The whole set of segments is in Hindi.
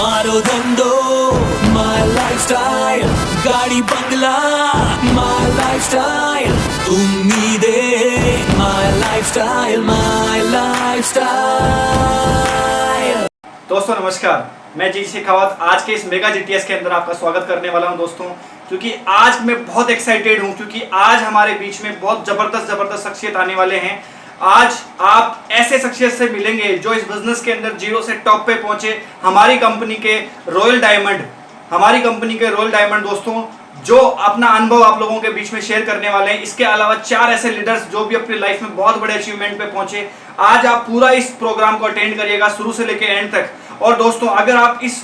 मारो धंधो my lifestyle, गाड़ी बंगला my lifestyle, उम्मीदें my lifestyle, my lifestyle। दोस्तों नमस्कार, मैं जी शेखावत आज के इस मेगा जीटीएस के अंदर आपका स्वागत करने वाला हूं दोस्तों, क्योंकि आज मैं बहुत एक्साइटेड हूं क्योंकि आज हमारे बीच में बहुत जबरदस्त शख्सियत आने वाले हैं। आज आप ऐसे शख्सियत से मिलेंगे जो इस बिजनेस के अंदर जीरो से टॉप पे पहुंचे। हमारी कंपनी के रॉयल डायमंड दोस्तों, जो अपना अनुभव आप लोगों के बीच में शेयर करने वाले हैं। इसके अलावा 4 ऐसे लीडर्स जो भी अपनी लाइफ में बहुत बड़े अचीवमेंट पे पहुंचे। आज आप पूरा इस प्रोग्राम को अटेंड करिएगा शुरू से लेकर एंड तक। और दोस्तों, अगर आप इस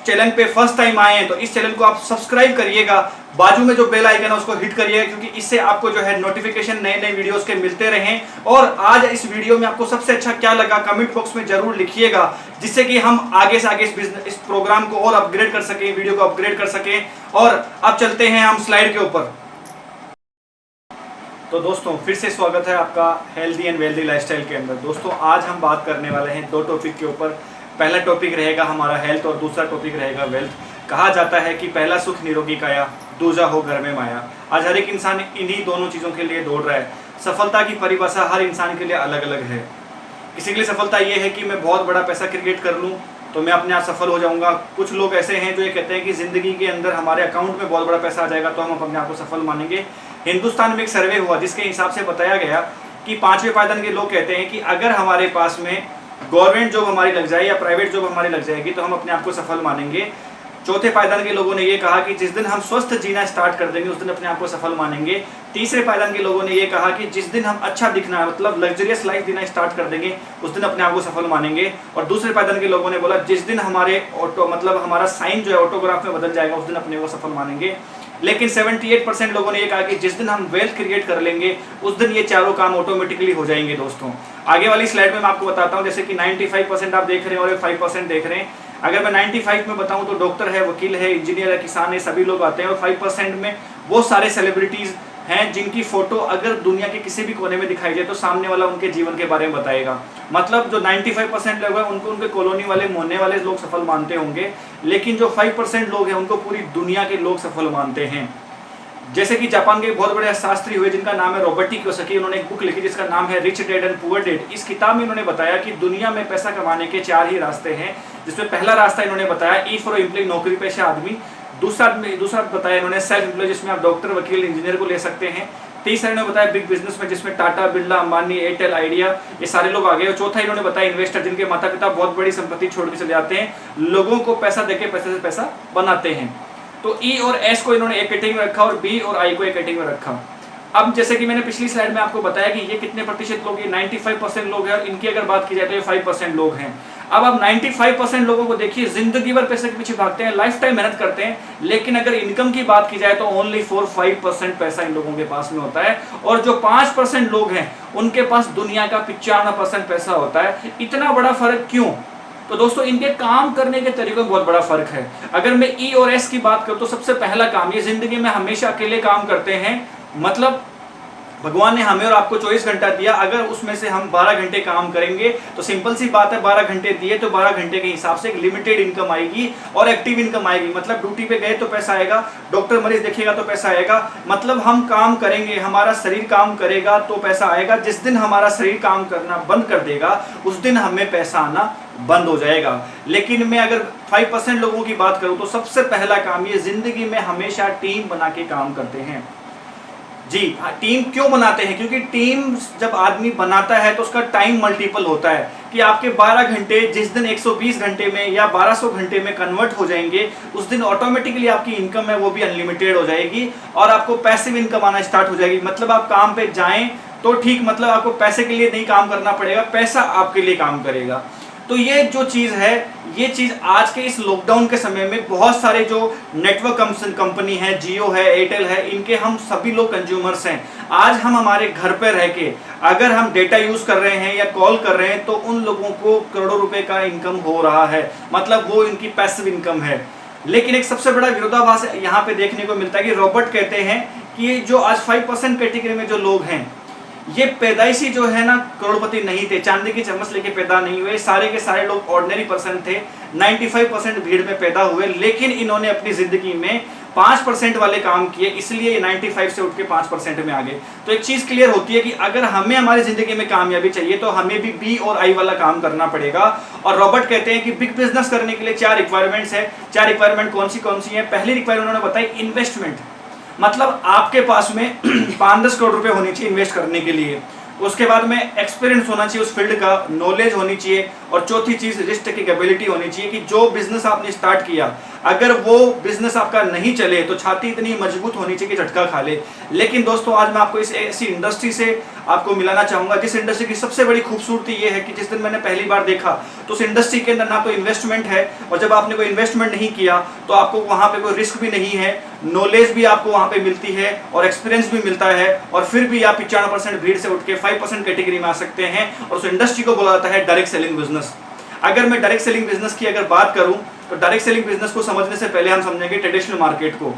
चैनल पे फर्स्ट टाइम आए हैं तो इस चैनल को आप सब्सक्राइब करिएगा, बाजू में जो बेल आइकन है उसको हिट करिएगा, क्योंकि इससे आपको जो है नोटिफिकेशन नए वीडियोस के मिलते रहें। और आज इस वीडियो में आपको सबसे अच्छा क्या लगा कमेंट बॉक्स में जरूर लिखिएगा, जिससे कि हम आगे से आगे इस प्रोग्राम को और अपग्रेड कर सकें, वीडियो को अपग्रेड कर सकें। और अब चलते हैं हम स्लाइड के ऊपर। तो दोस्तों फिर से स्वागत है आपका हेल्दी एंड वेल्दी लाइफस्टाइल के अंदर। दोस्तों आज हम बात करने वाले हैं 2 टॉपिक के ऊपर। पहला टॉपिक रहेगा हमारा हेल्थ और दूसरा टॉपिक रहेगा वेल्थ। कहा जाता है कि पहला सुख निरोगी काया, दूजा हो घर में माया। आज हर एक इंसान इन्हीं दोनों चीज़ों के लिए दौड़ रहा है। सफलता की परिभाषा हर इंसान के लिए अलग अलग है। किसी के लिए सफलता ये है कि मैं बहुत बड़ा पैसा क्रिएट कर लूँ तो मैं अपने आप सफल हो जाऊंगा। कुछ लोग ऐसे हैं जो ये कहते हैं कि ज़िंदगी के अंदर हमारे अकाउंट में बहुत बड़ा पैसा आ जाएगा तो हम अपने आप को सफल मानेंगे। हिंदुस्तान में एक सर्वे हुआ जिसके हिसाब से बताया गया कि 5वें पायदान के लोग कहते हैं कि अगर हमारे पास में गवर्नमेंट जॉब हमारी लग जाए या प्राइवेट जॉब हमारी लग जाएगी तो हम अपने आप को सफल मानेंगे। चौथे पायदान के लोगों ने ये कहा कि जिस दिन हम स्वस्थ जीना स्टार्ट कर देंगे उस दिन अपने आप को सफल मानेंगे। तीसरे पायदान के लोगों ने ये कहा कि जिस दिन हम अच्छा दिखना मतलब लग्जरियस लाइफ जीना स्टार्ट कर देंगे उस दिन अपने आप को सफल मानेंगे। और दूसरे पायदान के लोगों ने बोला जिस दिन हमारे हमारा साइन जो है ऑटोग्राफ में बदल जाएगा उस दिन अपने को सफल मानेंगे। लेकिन 78% लोगों ने ये कहा कि जिस दिन हम वेल्थ क्रिएट कर लेंगे उस दिन ये चारों काम ऑटोमेटिकली हो जाएंगे। दोस्तों आगे वाली स्लाइड में मैं आपको बताता हूँ, जैसे कि 95% आप देख रहे हैं और 5% देख रहे हैं। अगर मैं 95 में बताऊं तो डॉक्टर है, वकील है, इंजीनियर है, किसान है, सभी लोग आते हैं। और 5% में वो सारे सेलिब्रिटीज हैं जिनकी फोटो अगर दुनिया के किसी भी कोने में दिखाई जाए तो सामने वाला उनके जीवन के बारे में बताएगा। मतलब जो 95% लोग हैं उनको उनके कॉलोनी वाले, मोहल्ले वाले लोग सफल मानते होंगे, लेकिन जो 5% लोग हैं उनको पूरी दुनिया के लोग सफल मानते हैं। जैसे कि जापान के बहुत बड़े शास्त्री हुए जिनका नाम है रॉबर्ट टी कियोसाकी। उन्होंने एक बुक लिखी जिसका नाम है rich dad and poor dad. इस किताब में उन्होंने बताया कि दुनिया में पैसा कमाने के 4 ही रास्ते हैं, जिसमें पहला रास्ता इन्होंने बताया ई फॉर एम्प्लॉय, नौकरी पेशा आदमी। दूसरा बताया इन्होंने सेल्फ एम्प्लॉय, जिसमें आप डॉक्टर, वकील, इंजीनियर को ले सकते हैं। तीसरा इन्होंने बताया बिग बिजनेस में, जिसमें टाटा, बिरला, अंबानी, एयरटेल, आइडिया ये सारे लोग आ गए। और चौथा इन्होंने बताया इन्वेस्टर, जिनके माता पिता बहुत बड़ी संपत्ति छोड़ के चले जाते हैं, लोगों को पैसा देके पैसे से पैसा बनाते हैं। तो ई और एस को इन्होंने एक कैटेगरी में रखा और बी और आई को एक कैटेगरी में रखा। अब जैसे कि मैंने पिछली स्लाइड में आपको बताया कि ये कितने प्रतिशत लोग, ये 95% लोग हैं और इनकी अगर बात की जाए तो ये 5% लोग हैं। अब आप 95% लोगों को देखिए, जिंदगी भर पैसे के पीछे भागते हैं, लाइफ टाइम मेहनत करते हैं, लेकिन अगर इनकम की बात की जाए तो ओनली 4-5% पैसा इन लोगों के पास में होता है। और जो 5% लोग हैं उनके पास दुनिया का 95% पैसा होता है। इतना बड़ा फर्क क्यों? तो दोस्तों इनके काम करने के तरीकों में बहुत बड़ा फर्क है। अगर मैं ई और एस की बात करूं तो सबसे पहला काम, ये जिंदगी में हमेशा अकेले काम करते हैं। मतलब भगवान ने हमें और आपको 24 घंटा दिया, अगर उसमें से हम 12 घंटे काम करेंगे तो सिंपल सी बात है 12 घंटे दिए तो 12 घंटे के हिसाब से एक लिमिटेड इनकम आएगी और एक्टिव इनकम आएगी। मतलब ड्यूटी पे गए तो पैसा आएगा, डॉक्टर मरीज देखेगा तो पैसा आएगा। मतलब हम काम करेंगे, हमारा शरीर काम करेगा तो पैसा आएगा। जिस दिन हमारा शरीर काम करना बंद कर देगा उस दिन हमें पैसा आना बंद हो जाएगा। लेकिन मैं अगर 5% लोगों की बात करूं तो सबसे पहला काम, ये जिंदगी में हमेशा टीम बना के काम करते हैं। जी हाँ, टीम क्यों बनाते हैं? क्योंकि टीम जब आदमी बनाता है तो उसका टाइम मल्टीपल होता है कि आपके 12 घंटे जिस दिन 120 घंटे में या 1200 घंटे में कन्वर्ट हो जाएंगे उस दिन ऑटोमेटिकली आपकी इनकम है वो भी अनलिमिटेड हो जाएगी और आपको पैसिव इनकम आना स्टार्ट हो जाएगी। मतलब आप काम पे जाएं तो ठीक, मतलब आपको पैसे के लिए नहीं काम करना पड़ेगा, पैसा आपके लिए काम करेगा। तो ये जो चीज़ है, ये चीज़ आज के इस लॉकडाउन के समय में बहुत सारे जो नेटवर्क कंपनी है, जियो है, एयरटेल है, इनके हम सभी लोग कंज्यूमर्स हैं। आज हम हमारे घर पे रह के अगर हम डेटा यूज़ कर रहे हैं या कॉल कर रहे हैं तो उन लोगों को करोड़ों रुपए का इनकम हो रहा है, मतलब वो इनकी पैसिव इनकम है। लेकिन एक सबसे बड़ा विरोधाभास यहाँ पे देखने को मिलता है कि रॉबर्ट कहते हैं कि जो आज 5% कैटेगरी में जो लोग हैं ये पैदाइशी जो है ना करोड़पति नहीं थे, चांदी की चम्मच लेके पैदा नहीं हुए, सारे के सारे लोग ऑर्डिनरी पर्सन थे, 95% भीड़ में पैदा हुए, लेकिन इन्होंने अपनी जिंदगी में 5% वाले काम किए, इसलिए 95 से उठ के 5% में आ गए। तो एक चीज क्लियर होती है कि अगर हमें हमारी जिंदगी में कामयाबी चाहिए तो हमें भी बी और आई वाला काम करना पड़ेगा। और रॉबर्ट कहते हैं कि बिग बिजनेस करने के लिए 4 रिक्वायरमेंट्स है। 4 रिक्वायरमेंट कौन सी है? पहली रिक्वायरमेंट उन्होंने बताई इन्वेस्टमेंट, मतलब आपके पास में 5-10 करोड़ रुपए होनी चाहिए इन्वेस्ट करने के लिए। उसके बाद में एक्सपीरियंस होना चाहिए उस फील्ड का, नॉलेज होनी चाहिए, और चौथी चीज रिस्क टेकिंग एबिलिटी होनी चाहिए कि जो बिजनेस आपने स्टार्ट किया अगर वो बिजनेस आपका नहीं चले तो छाती इतनी मजबूत होनी चाहिए कि झटका खा ले। लेकिन दोस्तों आज मैं आपको इस ऐसी इंडस्ट्री से आपको मिलाना चाहूंगा जिस इंडस्ट्री की सबसे बड़ी खूबसूरती ये है कि जिस दिन मैंने पहली बार देखा तो उस इंडस्ट्री के अंदर ना तो इन्वेस्टमेंट है, और जब आपने कोई इन्वेस्टमेंट नहीं किया तो आपको वहां पे कोई रिस्क भी नहीं है, नॉलेज भी आपको वहां पे मिलती है और एक्सपीरियंस भी मिलता है, और फिर भी आप 95% भीड़ से उठ के 5% कैटेगरी में आ सकते हैं। और उस इंडस्ट्री को बोला जाता है डायरेक्ट सेलिंग बिजनेस। अगर मैं डायरेक्ट सेलिंग बिजनेस की अगर बात करूं तो डायरेक्ट सेलिंग बिजनेस को समझने से पहले हम समझेंगे ट्रेडिशनल मार्केट को।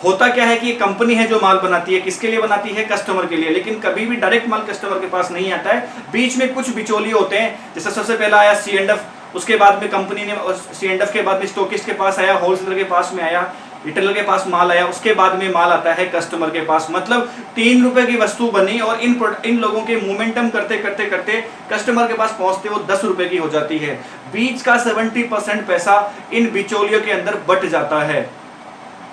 होता क्या है कि एक कंपनी है जो माल बनाती है, किसके लिए बनाती है? कस्टमर के लिए, लेकिन कभी भी डायरेक्ट माल कस्टमर के पास नहीं आता है, बीच में कुछ बिचौलिए होते हैं। जैसे सबसे पहला आया C&F, उसके बाद में कंपनी ने C&F के बाद में स्टॉकिस्ट के पास आया, होलसेलर के पास में आया, रिटेलर के पास माल आया, उसके बाद में माल आता है कस्टमर के पास। मतलब 3 रुपए की वस्तु बनी और इन लोगों के मोमेंटम करते करते करते कस्टमर के पास पहुंचते वो 10 रुपए की हो जाती है। बीच का 70% पैसा इन बिचौलियों के अंदर बट जाता है।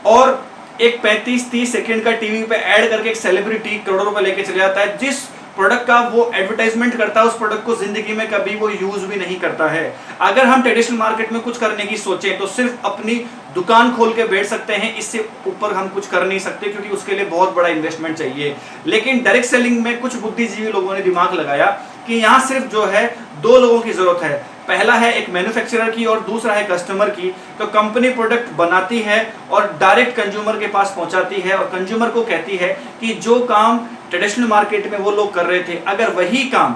और एक 35-30 सेकंड का टीवी पे ऐड करके एक सेलिब्रिटी करोड़ों रुपए लेके चले जाता है। जिस प्रोडक्ट का वो एडवर्टाइजमेंट करता है उस प्रोडक्ट को जिंदगी में कभी वो यूज भी नहीं करता है। अगर हम ट्रेडिशनल मार्केट में कुछ करने की सोचें तो सिर्फ अपनी दुकान खोल के बैठ सकते हैं, इससे ऊपर हम कुछ कर नहीं सकते क्योंकि उसके लिए बहुत बड़ा इन्वेस्टमेंट चाहिए। लेकिन डायरेक्ट सेलिंग में कुछ बुद्धिजीवी लोगों ने दिमाग लगाया कि यहाँ सिर्फ जो है 2 लोगों की जरूरत है, पहला है एक मैन्युफैक्चरर की और दूसरा है कस्टमर की। तो कंपनी प्रोडक्ट बनाती है और डायरेक्ट कंज्यूमर के पास पहुंचाती है और कंज्यूमर को कहती है कि जो काम ट्रेडिशनल मार्केट में वो लोग कर रहे थे अगर वही काम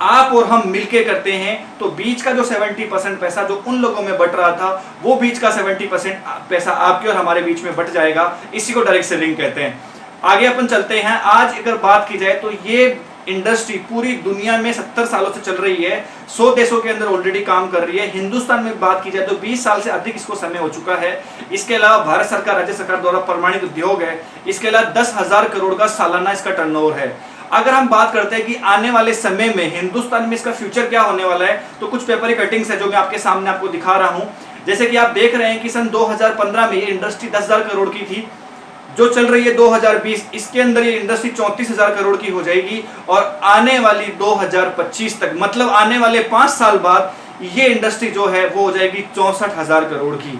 आप और हम मिलके करते हैं तो बीच का जो 70% पैसा जो उन लोगों में बट रहा था वो बीच का 70% पैसा आपके और हमारे बीच में बट जाएगा। इसी को डायरेक्ट सेलिंग कहते हैं। आगे अपन चलते हैं। आज अगर बात की जाए तो ये इंडस्ट्री पूरी दुनिया में 70 सालों से चल रही है, 100 देशों के अंदर ऑलरेडी काम कर रही है। हिंदुस्तान में बात की जाए तो 20 साल से अधिक इसको समय हो चुका है। इसके अलावा भारत सरकार, राज्य सरकार द्वारा प्रमाणित उद्योग है। इसके अलावा 10,000 करोड़ का सालाना इसका टर्नओवर है। अगर हम बात करते हैं कि आने वाले समय में हिंदुस्तान में इसका फ्यूचर क्या होने वाला है तो कुछ पेपर कटिंग्स है जो मैं आपके सामने आपको दिखा रहा हूं। जैसे कि आप देख रहे हैं कि सन 2015 में ये इंडस्ट्री 10,000 करोड़ की थी, जो चल रही है 2020, इसके अंदर ये इंडस्ट्री 34,000 करोड़ की हो जाएगी और आने वाली 2025 तक, मतलब आने वाले 5 साल बाद ये इंडस्ट्री जो है वो हो जाएगी 64,000 करोड़ की।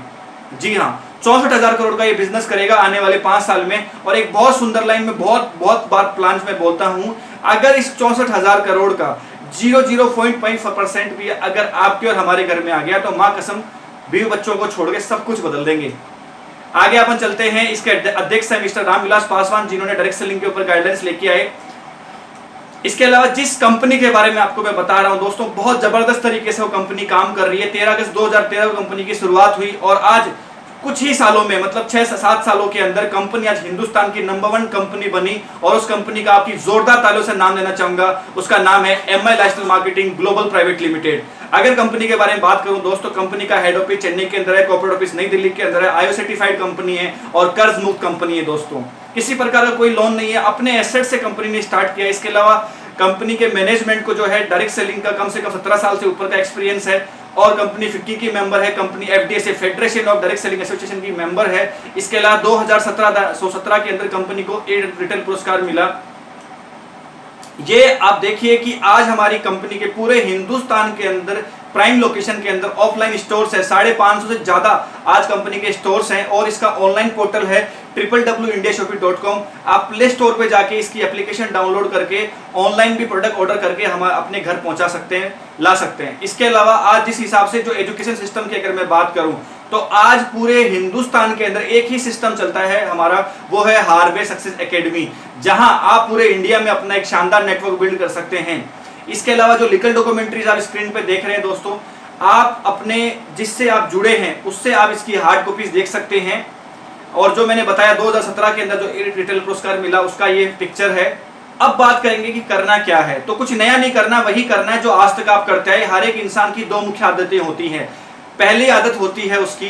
जी हाँ, 64,000 करोड़ का ये बिजनेस करेगा आने वाले 5 साल में। और एक बहुत सुंदर लाइन में बहुत बार प्लान में बोलता हूं, अगर इस 64,000 करोड़ का 0.5% भी अगर आपके और हमारे घर में आ गया तो मां कसम बीवी बच्चों को छोड़ के सब कुछ बदल देंगे। आगे अपन चलते हैं। इसके अध्यक्ष है मिस्टर रामविलास पासवान, जिन्होंने डायरेक्ट सेलिंग के ऊपर गाइडलाइंस लेके आए। इसके अलावा जिस कंपनी के बारे में आपको मैं बता रहा हूं दोस्तों, बहुत जबरदस्त तरीके से वो कंपनी काम कर रही है। 13 अगस्त 2013 को कंपनी की शुरुआत हुई और आज कुछ ही सालों में, मतलब 6-7 सालों के अंदर कंपनी आज हिंदुस्तान की नंबर 1 कंपनी बनी। और उस कंपनी का आपकी जोरदार तालियों से नाम लेना चाहूंगा, उसका नाम है MI lifestyle marketing global private limited. अगर कंपनी के बारे में बात करूं दोस्तों, कंपनी का हेड ऑफिस चेन्नई के अंदर है, कॉर्पोरेट ऑफिस नई दिल्ली के अंदर है, ISO सर्टिफाइड कंपनी है और कर्ज मुक्त कंपनी है दोस्तों। किसी प्रकार का कोई लोन नहीं है, अपने एसेट से कंपनी ने स्टार्ट किया। इसके अलावा कंपनी के मैनेजमेंट को जो है डायरेक्ट सेलिंग का कम से कम 17 साल से ऊपर का एक्सपीरियंस है और कंपनी FICCI की मेंबर है। Company FDSA federation of direct selling association की मेंबर है। इसके अलावा 2017 के अंदर कंपनी को रिटेल पुरस्कार मिला। ये आप देखिए कि आज हमारी कंपनी के पूरे हिंदुस्तान के अंदर प्राइम लोकेशन के अंदर ऑफलाइन स्टोर्स है, 550 से ज्यादा आज कंपनी के स्टोर्स हैं और इसका ऑनलाइन पोर्टल है www.indiashopping.com। आप प्ले स्टोर पे जाके इसकी एप्लीकेशन डाउनलोड करके ऑनलाइन भी प्रोडक्ट ऑर्डर करके हम अपने घर पहुंचा सकते हैं, ला सकते हैं। इसके अलावा आज जिस हिसाब से जो एजुकेशन सिस्टम की अगर मैं बात करूं तो आज पूरे हिंदुस्तान के अंदर एक ही सिस्टम चलता है हमारा, वो है हार्वे सक्सेस एकेडमी, जहां आप पूरे इंडिया में अपना एक शानदार नेटवर्क बिल्ड कर सकते हैं। इसके अलावा जो लीगल डॉक्यूमेंट्रीज आप स्क्रीन पे देख रहे हैं दोस्तों, आप अपने जिससे आप जुड़े हैं उससे आप इसकी हार्ड कॉपीज देख सकते हैं। और जो मैंने बताया 2017 के अंदर जो रिटेल पुरस्कार मिला उसका ये पिक्चर है। अब बात करेंगे कि करना क्या है। तो कुछ नया नहीं करना, वही करना है जो आज तक आप करते आए। हर एक इंसान की दो मुख्य आदतें होती हैं। पहली आदत होती है उसकी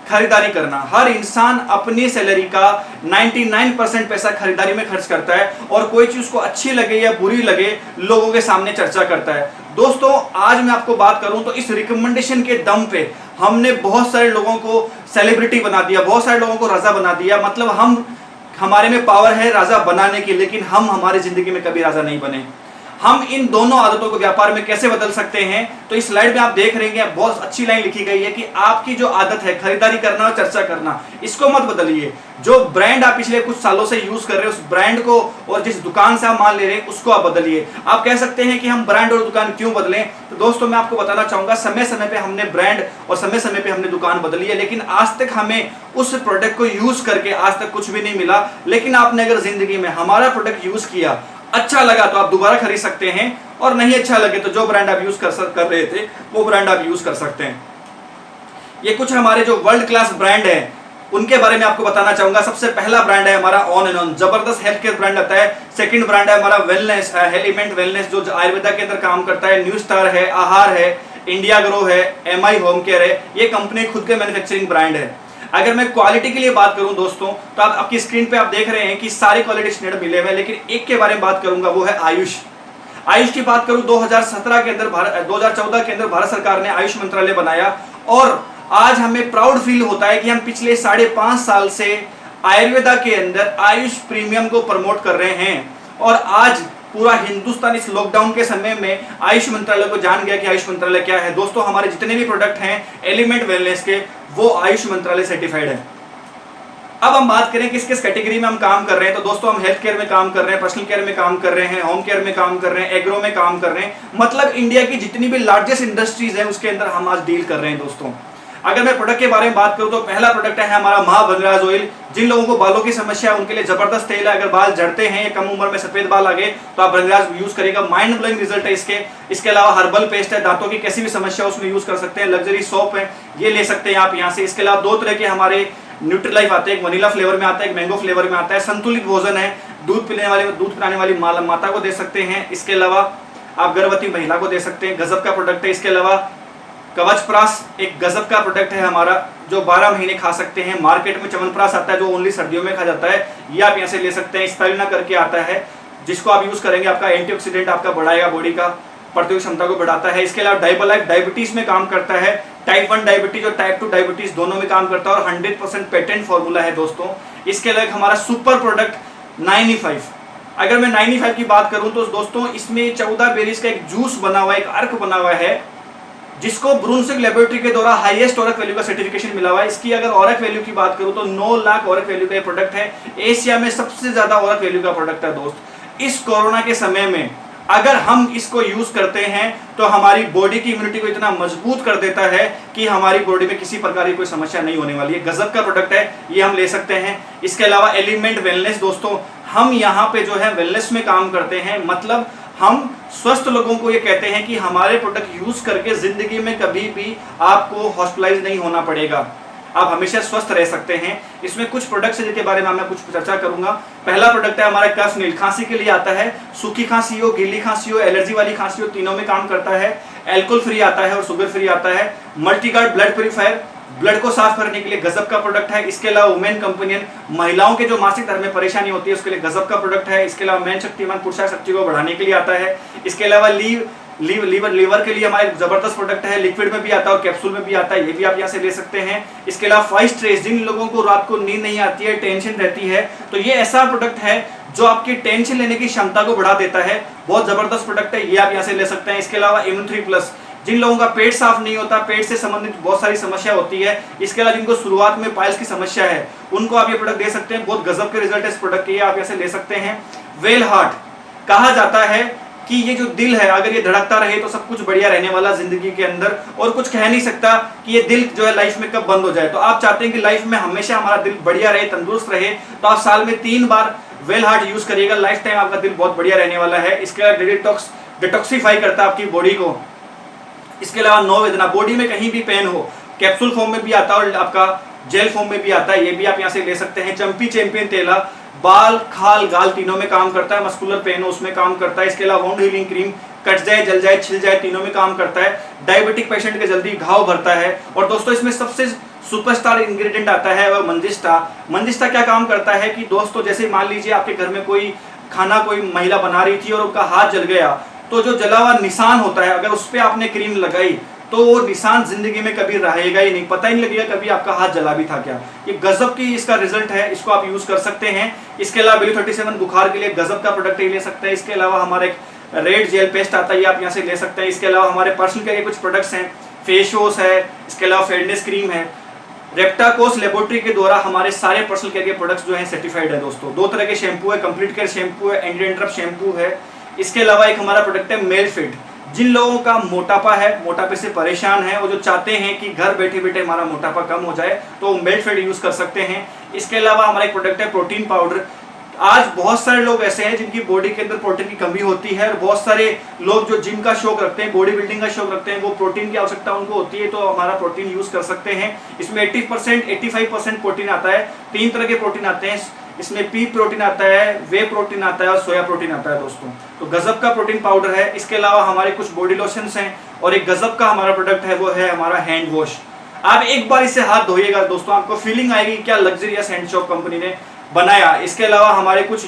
खरीदारी करना। हर इंसान अपनी सैलरी का 99% पैसा खरीदारी में खर्च करता है और कोई चीज उसको अच्छी लगे या बुरी लगे लोगों के सामने चर्चा करता है। दोस्तों आज मैं आपको बात करूं तो इस रिकमेंडेशन के दम पे हमने बहुत सारे लोगों को सेलिब्रिटी बना दिया, बहुत सारे लोगों को राजा बना दिया। मतलब हमारे में पावर है राजा बनाने की, लेकिन हम हमारी जिंदगी में कभी राजा नहीं बने। हम इन दोनों आदतों को व्यापार में कैसे बदल सकते हैं, तो इस स्लाइड में आप देख रहे हैं बहुत अच्छी लाइन लिखी गई है कि आपकी जो आदत है खरीदारी करना और चर्चा करना, इसको मत बदलिए। जो ब्रांड आप पिछले कुछ सालों से यूज कर रहे हैं उस ब्रांड को, और जिस दुकान से आप माल ले रहे हैं उसको आप बदलिए। आप कह सकते हैं कि हम ब्रांड और दुकान क्यों बदलें, तो दोस्तों मैं आपको बताना चाहूंगा समय समय पे हमने ब्रांड और समय समय पे हमने दुकान बदली है, लेकिन आज तक हमें उस प्रोडक्ट को यूज करके आज तक कुछ भी नहीं मिला। लेकिन आपने अगर जिंदगी में हमारा प्रोडक्ट यूज किया, अच्छा लगा तो आप दोबारा खरीद सकते हैं, और नहीं अच्छा लगे तो जो ब्रांड आप यूज कर रहे थे वो ब्रांड आप यूज कर सकते हैं। ये कुछ हमारे जो वर्ल्ड क्लास ब्रांड है उनके बारे में आपको बताना चाहूंगा। सबसे पहला ब्रांड है हमारा ऑन एंड ऑन, जबरदस्त हेल्थ केयर ब्रांड आता है। सेकंड ब्रांड है हमारा वेलनेस, एलिमेंट वेलनेस जो आयुर्वेदा के अंदर काम करता है। न्यू स्टार है, आहार है, इंडिया ग्रो है, एमआई होम केयर है। ये कंपनी खुद के मैन्युफैक्चरिंग ब्रांड है। अगर मैं क्वालिटी के लिए बात करूं दोस्तों, तो आप आपकी स्क्रीन पे आप देख रहे हैं कि सारे क्वालिटी स्टैंडर्ड मिले हुए हैं, लेकिन एक के बारे में बात करूंगा, वो है आयुष। आयुष की बात करूं 2017 के अंदर 2014 के अंदर भारत सरकार ने आयुष मंत्रालय बनाया, और आज हमें प्राउड फील होता है कि हम पिछले 5.5 साल से आयुर्वेदा के अंदर आयुष प्रीमियम को प्रमोट कर रहे हैं। और आज पूरा हिंदुस्तान इस लॉकडाउन के समय में आयुष मंत्रालय को जान गया कि आयुष मंत्रालय क्या है। दोस्तों हमारे जितने भी प्रोडक्ट हैं एलिमेंट वेलनेस के, वो आयुष मंत्रालय सर्टिफाइड है। अब हम बात करें किस किस कैटेगरी में हम काम कर रहे हैं, तो दोस्तों हम हेल्थ केयर में काम कर रहे हैं, पर्सनल केयर में काम कर रहे हैं, होम केयर में काम कर रहे हैं, एग्रो में काम कर रहे हैं। मतलब इंडिया की जितनी भी लार्जेस्ट इंडस्ट्रीज है उसके अंदर हम आज डील कर रहे हैं। दोस्तों अगर मैं प्रोडक्ट के बारे में बात करूं तो पहला प्रोडक्ट है हमारा महाभंगराज ऑयल। जिन लोगों को बालों की समस्या है उनके लिए जबरदस्त तेल है। अगर बाल झड़ते हैं या कम उम्र में सफेद बाल आ गए तो आप भंगराज यूज करेगा, माइंड ब्लोइंग रिजल्ट है इसके। इसके अलावा हर्बल पेस्ट है, दांतों की किसी भी समस्या उसमें यूज कर सकते हैं। लग्जरी सोप है, ये ले सकते हैं आप यहाँ से। इसके अलावा 2 तरह के हमारे न्यूट्रीलाइफ आते हैं, एक वनीला फ्लेवर में आता है, एक मैंगो फ्लेवर में आता है। संतुलित भोजन है, दूध पिलाने वाली माता को दे सकते हैं। इसके अलावा आप गर्भवती महिला को दे सकते हैं, गजब का प्रोडक्ट है। इसके अलावा कवच प्रास एक गजब का प्रोडक्ट है हमारा, जो 12 महीने खा सकते हैं। मार्केट में च्यवनप्राश आता है जो ओनली सर्दियों में खा जाता है, ये आप यहाँ से ले सकते हैं। स्पाइरुलिना करके आता है जिसको आप यूज करेंगे, आपका एंटीऑक्सीडेंट आपका बढ़ाएगा, बॉडी का प्रतिरोधक क्षमता को बढ़ाता है। इसके अलावा डाइबोलाइफ डायबिटीज में काम करता है, टाइप 1 डायबिटीज और टाइप 2 डायबिटीज दोनों में काम करता है, और 100% पेटेंट फॉर्मूला है दोस्तों। इसके अलावा हमारा सुपर प्रोडक्ट 95। अगर मैं 95 की बात करूं तो दोस्तों इसमें 14 बेरीज का एक जूस बना हुआ है, एक अर्क बना हुआ है, जिसको ब्रूंसविक लेबोरेटरी के द्वारा हाईएस्ट ऑरक वैल्यू का सर्टिफिकेशन मिला हुआ है। इसकी अगर ऑरक वैल्यू की बात करूं तो 9 लाख ऑरक वैल्यू का ये प्रोडक्ट है। एशिया में सबसे ज्यादा ऑरक वैल्यू का प्रोडक्ट है दोस्त। इस कोरोना के समय में अगर हम इसको यूज करते हैं तो हमारी बॉडी की इम्यूनिटी को इतना मजबूत कर देता है कि हमारी बॉडी में किसी प्रकार की कोई समस्या नहीं होने वाली है। गजब का प्रोडक्ट है, ये हम ले सकते हैं। इसके अलावा एलिमेंट वेलनेस दोस्तों, हम यहाँ पे जो है वेलनेस में काम करते हैं। मतलब हम स्वस्थ लोगों को ये कहते हैं कि हमारे प्रोडक्ट यूज करके जिंदगी में कभी भी आपको हॉस्पिटलाइज नहीं होना पड़ेगा, आप हमेशा स्वस्थ रह सकते हैं। इसमें कुछ प्रोडक्ट्स हैं जिनके बारे में मैं कुछ चर्चा करूंगा। पहला प्रोडक्ट है हमारा कफ नील, खांसी के लिए आता है। सूखी खांसी हो, गीली खांसी हो, एलर्जी वाली खांसी हो, तीनों में काम करता है। एल्कोहल फ्री आता है और शुगर फ्री आता है। मल्टीगार्ड ब्लड प्यूरीफायर, ब्लड को साफ करने के लिए गजब का प्रोडक्ट है। इसके अलावा वुमेन कंपेनियन, महिलाओं के जो मासिक धर्म में परेशानी होती है उसके लिए गजब का प्रोडक्ट है। इसके अलावा मेन शक्तिमान, पुरुषा शक्ति को बढ़ाने के लिए आता है। इसके अलावा लीवर के लिए हमारे जबरदस्त प्रोडक्ट है, लिक्विड में भी आता है और कैप्सूल में भी आता है, ये भी आप यहाँ से ले सकते हैं। इसके अलावा 5 स्ट्रेस, जिन लोगों को रात को नींद नहीं आती है, टेंशन रहती है, तो ये ऐसा प्रोडक्ट है जो आपकी टेंशन लेने की क्षमता को बढ़ा देता है। बहुत जबरदस्त प्रोडक्ट है, ये आप यहाँ से ले सकते हैं। इसके अलावा इम्यून 3+, जिन लोगों का पेट साफ नहीं होता, पेट से संबंधित बहुत सारी समस्या होती है, इसके अलावा जिनको शुरुआत में पाइल्स की समस्या है, उनको आप ये प्रोडक्ट दे सकते हैं। बहुत गजब के रिजल्ट है इस प्रोडक्ट के, आप यहाँ से ले सकते हैं। वेल हार्ट, कहा जाता है कि ये जो दिल है अगर ये धड़कता रहे तो सब कुछ बढ़िया रहने वाला जिंदगी के अंदर, और कुछ कह नहीं सकता कि ये दिल जो है लाइफ में कब बंद हो जाए। तो आप चाहते हैं कि लाइफ में हमेशा हमारा दिल बढ़िया रहे, तंदुरुस्त रहे, तो आप साल में 3 बार वेल हार्ट यूज करिएगा, लाइफ टाइम आपका दिल बहुत बढ़िया रहने वाला है। इसके अलावा डिटॉक्सिफाई करता है आपकी बॉडी को। इसके अलावा नो वेदना, बॉडी में कहीं भी पेन हो, कैप्सूल फॉर्म में भी आता है और आपका जेल फॉर्म में भी आता है, ये भी आप यहाँ से ले सकते हैं। चंपी चैंपियन तेला, बाल, खाल, गाल तीनों में काम करता है। मस्कुलर पेन हो उसमें काम करता है। इसके अलावा वाउंड हीलिंग क्रीम, कट जाए, जल जाए, छिल जाए, तीनों में काम करता है। डायबिटिक पेशेंट के जल्दी घाव भरता है। और दोस्तों इसमें सबसे सुपरस्टार इंग्रेडिएंट आता है वह मंजिष्ठा। मंजिष्ठा क्या काम करता है कि दोस्तों जैसे मान लीजिए आपके घर में कोई खाना कोई महिला बना रही थी और उनका हाथ जल गया, तो जो जला हुआ निशान होता है अगर उस पर आपने क्रीम लगाई तो वो निशान जिंदगी में कभी रहेगा ही नहीं, पता ही नहीं लगेगा कभी आपका हाथ जला भी था क्या। ये गजब की इसका रिजल्ट है, इसको आप यूज कर सकते हैं। इसके अलावा WD-47 बुखार के लिए गजब का प्रोडक्ट ये ले सकते हैं। इसके अलावा हमारा एक रेड जेल पेस्ट आता है, ये आप यहाँ से ले सकते हैं। इसके अलावा हमारे पर्सनल केयर के कुछ प्रोडक्ट्स हैं, फेस वॉश है, इसके अलावा फेयरनेस क्रीम है। रेप्टाकोस लेबोरेटरी के द्वारा हमारे सारे पर्सनल केयर के प्रोडक्ट्स जो हैं सर्टिफाइड है दोस्तों। 2 तरह के शैम्पू है, कंप्लीट केयर शैम्पू है, एंटी डैंड्रफ शैम्पू है। इसके अलावा एक हमारा प्रोडक्ट है मेल फिट। जिन लोगों का मोटापा है, मोटापे से परेशान है, वो जो चाहते हैं कि घर बैठे बैठे हमारा मोटापा कम हो जाए, तो मेल फिट यूज कर सकते हैं। इसके अलावा हमारा एक प्रोडक्ट है प्रोटीन पाउडर। आज बहुत सारे लोग ऐसे हैं जिनकी बॉडी के अंदर प्रोटीन की कमी होती है, और बहुत सारे लोग जो जिम का शौक रखते हैं, बॉडी बिल्डिंग का शौक रखते हैं, वो प्रोटीन की आवश्यकता उनको होती है, तो हमारा प्रोटीन यूज कर सकते हैं। इसमें 80% 85% प्रोटीन आता है। 3 तरह के प्रोटीन आते हैं, इसमें पी प्रोटीन आता है, वे प्रोटीन आता है और सोया प्रोटीन आता है दोस्तों। तो गजब का प्रोटीन पाउडर है। इसके अलावा हमारे कुछ बॉडी लोशंस हैं, और एक गजब का हमारा प्रोडक्ट है वो है हमारा हैंड वॉश। आप एक बार इससे हाथ धोइएगा दोस्तों, आपको फीलिंग आएगी क्या लग्जरियस हैंड शॉप कंपनी ने बनाया। इसके अलावा हमारे कुछ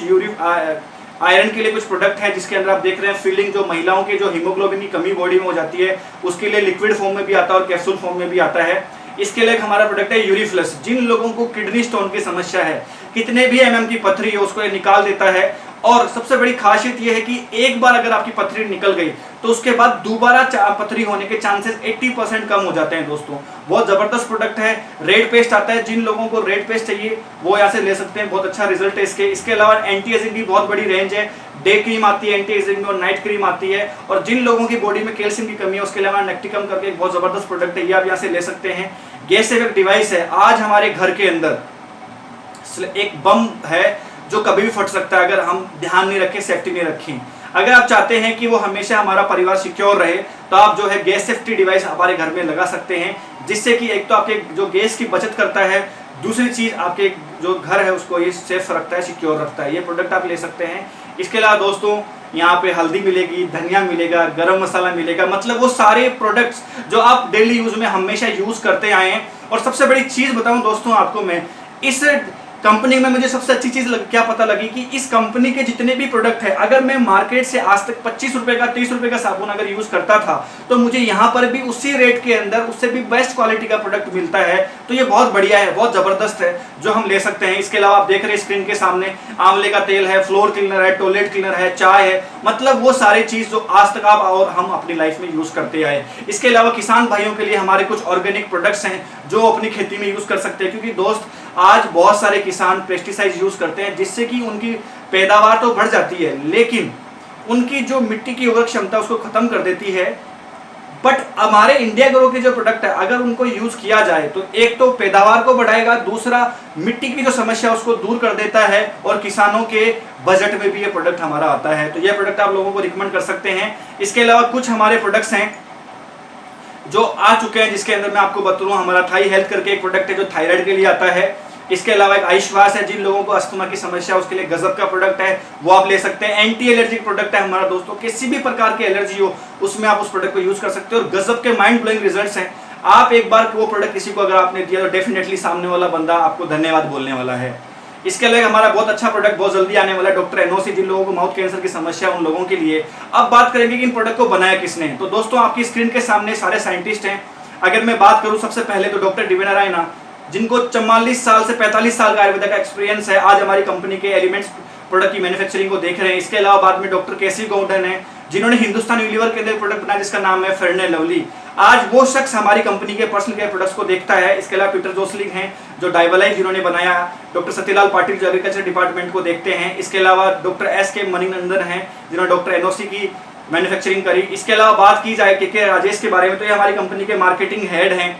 आयरन के लिए कुछ प्रोडक्ट है, जिसके अंदर आप देख रहे हैं फीलिंग, जो महिलाओं के जो हीमोग्लोबिन की कमी बॉडी में हो जाती है उसके लिए लिक्विड फॉर्म में भी आता है और कैप्सूल फॉर्म में भी आता है। इसके लिए हमारा प्रोडक्ट है यूरिफ्लस। जिन लोगों को किडनी स्टोन की समस्या है, कितने भी MM की पथरी है उसको ये निकाल देता है। और सबसे बड़ी खासियत यह है कि एक बार अगर आपकी पथरी निकल गई तो उसके बाद दोबारा पथरी होने के चांसेस 80% कम हो जाते हैं दोस्तों। बहुत जबरदस्त प्रोडक्ट है। रेड पेस्ट आता है, जिन लोगों को रेड पेस्ट चाहिए वो यहाँ से ले सकते हैं, बहुत अच्छा रिजल्ट है इसके। इसके अलावा एंटी एजिंग की बहुत बड़ी रेंज है। डे क्रीम आती है एंटी एजिंग में, और नाइट क्रीम आती है। और जिन लोगों की बॉडी में कैल्शियम की कमी है उसके अलावा नेक्टिकम करके एक बहुत जबरदस्त प्रोडक्ट है, ये आप यहाँ से ले सकते हैं। गैस सेव एक डिवाइस है। आज हमारे घर के अंदर एक बम है जो कभी भी फट सकता है अगर हम ध्यान नहीं रखें, सेफ्टी नहीं रखें। अगर आप चाहते हैं कि वो हमेशा हमारा परिवार सिक्योर रहे, तो आप जो है गैस सेफ्टी डिवाइस हमारे घर में लगा सकते हैं, जिससे कि एक तो आपके जो गैस की बचत करता है, दूसरी चीज आपके जो घर है उसको ये सेफ रखता है, सिक्योर रखता है। ये प्रोडक्ट आप ले सकते हैं। इसके अलावा दोस्तों यहाँ पे हल्दी मिलेगी, धनिया मिलेगा, गरम मसाला मिलेगा, मतलब वो सारे प्रोडक्ट्स जो आप डेली यूज में हमेशा यूज करते आए हैं। और सबसे बड़ी चीज बताऊं दोस्तों आपको, मैं इस कंपनी में मुझे सबसे अच्छी चीज क्या पता लगी कि इस कंपनी के जितने भी प्रोडक्ट है, अगर मैं मार्केट से आज तक 25 रुपए का 30 रुपए का साबुन अगर यूज करता था, तो मुझे यहाँ पर भी उसी रेट के अंदर उससे भी बेस्ट क्वालिटी का प्रोडक्ट मिलता है। तो ये बहुत बढ़िया है, बहुत जबरदस्त है, जो हम ले सकते हैं। इसके अलावा आप देख रहे हैं स्क्रीन के सामने आंवले का तेल है, फ्लोर क्लीनर है, टॉयलेट क्लीनर है, चाय है, मतलब वो सारी चीज जो आज तक आप और हम अपनी लाइफ में यूज करते आए। इसके अलावा किसान भाइयों के लिए हमारे कुछ ऑर्गेनिक प्रोडक्ट्स हैं जो अपनी खेती में यूज कर सकते हैं, क्योंकि दोस्त आज बहुत सारे किसान पेस्टिसाइड यूज करते हैं, जिससे कि उनकी पैदावार तो बढ़ जाती है, लेकिन उनकी जो मिट्टी की उर्वरक क्षमता उसको खत्म कर देती है। बट हमारे इंडिया ग्रो के जो प्रोडक्ट है, अगर उनको यूज किया जाए तो एक तो पैदावार को बढ़ाएगा, दूसरा मिट्टी की जो समस्या उसको दूर कर देता है, और किसानों के बजट में भी ये प्रोडक्ट हमारा आता है। तो ये प्रोडक्ट आप लोगों को रिकमेंड कर सकते हैं। इसके अलावा कुछ हमारे प्रोडक्ट्स हैं जो आ चुके हैं, जिसके अंदर मैं आपको बताऊं, हमारा थाई हेल्थ करके एक प्रोडक्ट है जो थायराइड के लिए आता है। इसके अलावा एक आयुश्वास है, जिन लोगों को अस्थमा की समस्या है उसके लिए गजब का प्रोडक्ट है, वो आप ले सकते हैं। एंटी एलर्जिक प्रोडक्ट है हमारा दोस्तों, किसी भी प्रकार की एलर्जी हो उसमें आप उस प्रोडक्ट को यूज कर सकते हो, और गजब के माइंड ब्लोइंग रिजल्ट्स हैं। आप एक बार वो प्रोडक्ट किसी को अगर आपने दिया तो डेफिनेटली सामने वाला बंदा आपको धन्यवाद बोलने वाला है। इसके अलावा हमारा बहुत अच्छा प्रोडक्ट बहुत जल्दी आने वाला है, डॉक्टर एनओसी, जिन लोगों को माउथ कैंसर की समस्या है उन लोगों के लिए। अब बात करेंगे कि इन प्रोडक्ट को बनाया किसने। तो दोस्तों आपकी स्क्रीन के सामने सारे साइंटिस्ट हैं। अगर मैं बात करूं सबसे पहले तो डॉक्टर डी वी नारायणन, जिनको 44 साल से 45 साल का आयुर्वेदा का एक्सपीरियंस है, आज हमारी कंपनी के एलिमेंट्स प्रोडक्ट की मैन्युफैक्चरिंग को देख रहे हैं। इसके अलावा बाद में डॉक्टर केसी गौडन है, जिन्होंने हिंदुस्तान यूनिलीवर के अंदर प्रोडक्ट बनाया जिसका नाम है फेयर एंड लवली। आज वो शख्स हमारी कंपनी के पर्सनल केयर प्रोडक्ट्स को देखता है। इसके अलावा पीटर जोसलिंग हैं जो डाइवलाइफ जिन्होंने बनाया, डॉक्टर सत्यलाल पाटिल जो एग्रीकल्चर डिपार्टमेंट को देखते हैं। इसके अलावा डॉक्टर SK मणिनंदन हैं जिन्होंने डॉक्टर एनओसी की मैन्युफैक्चरिंग करी। इसके अलावा बात की जाए के राजेश के बारे में, तो ये हमारी कंपनी के मार्केटिंग हेड हैं।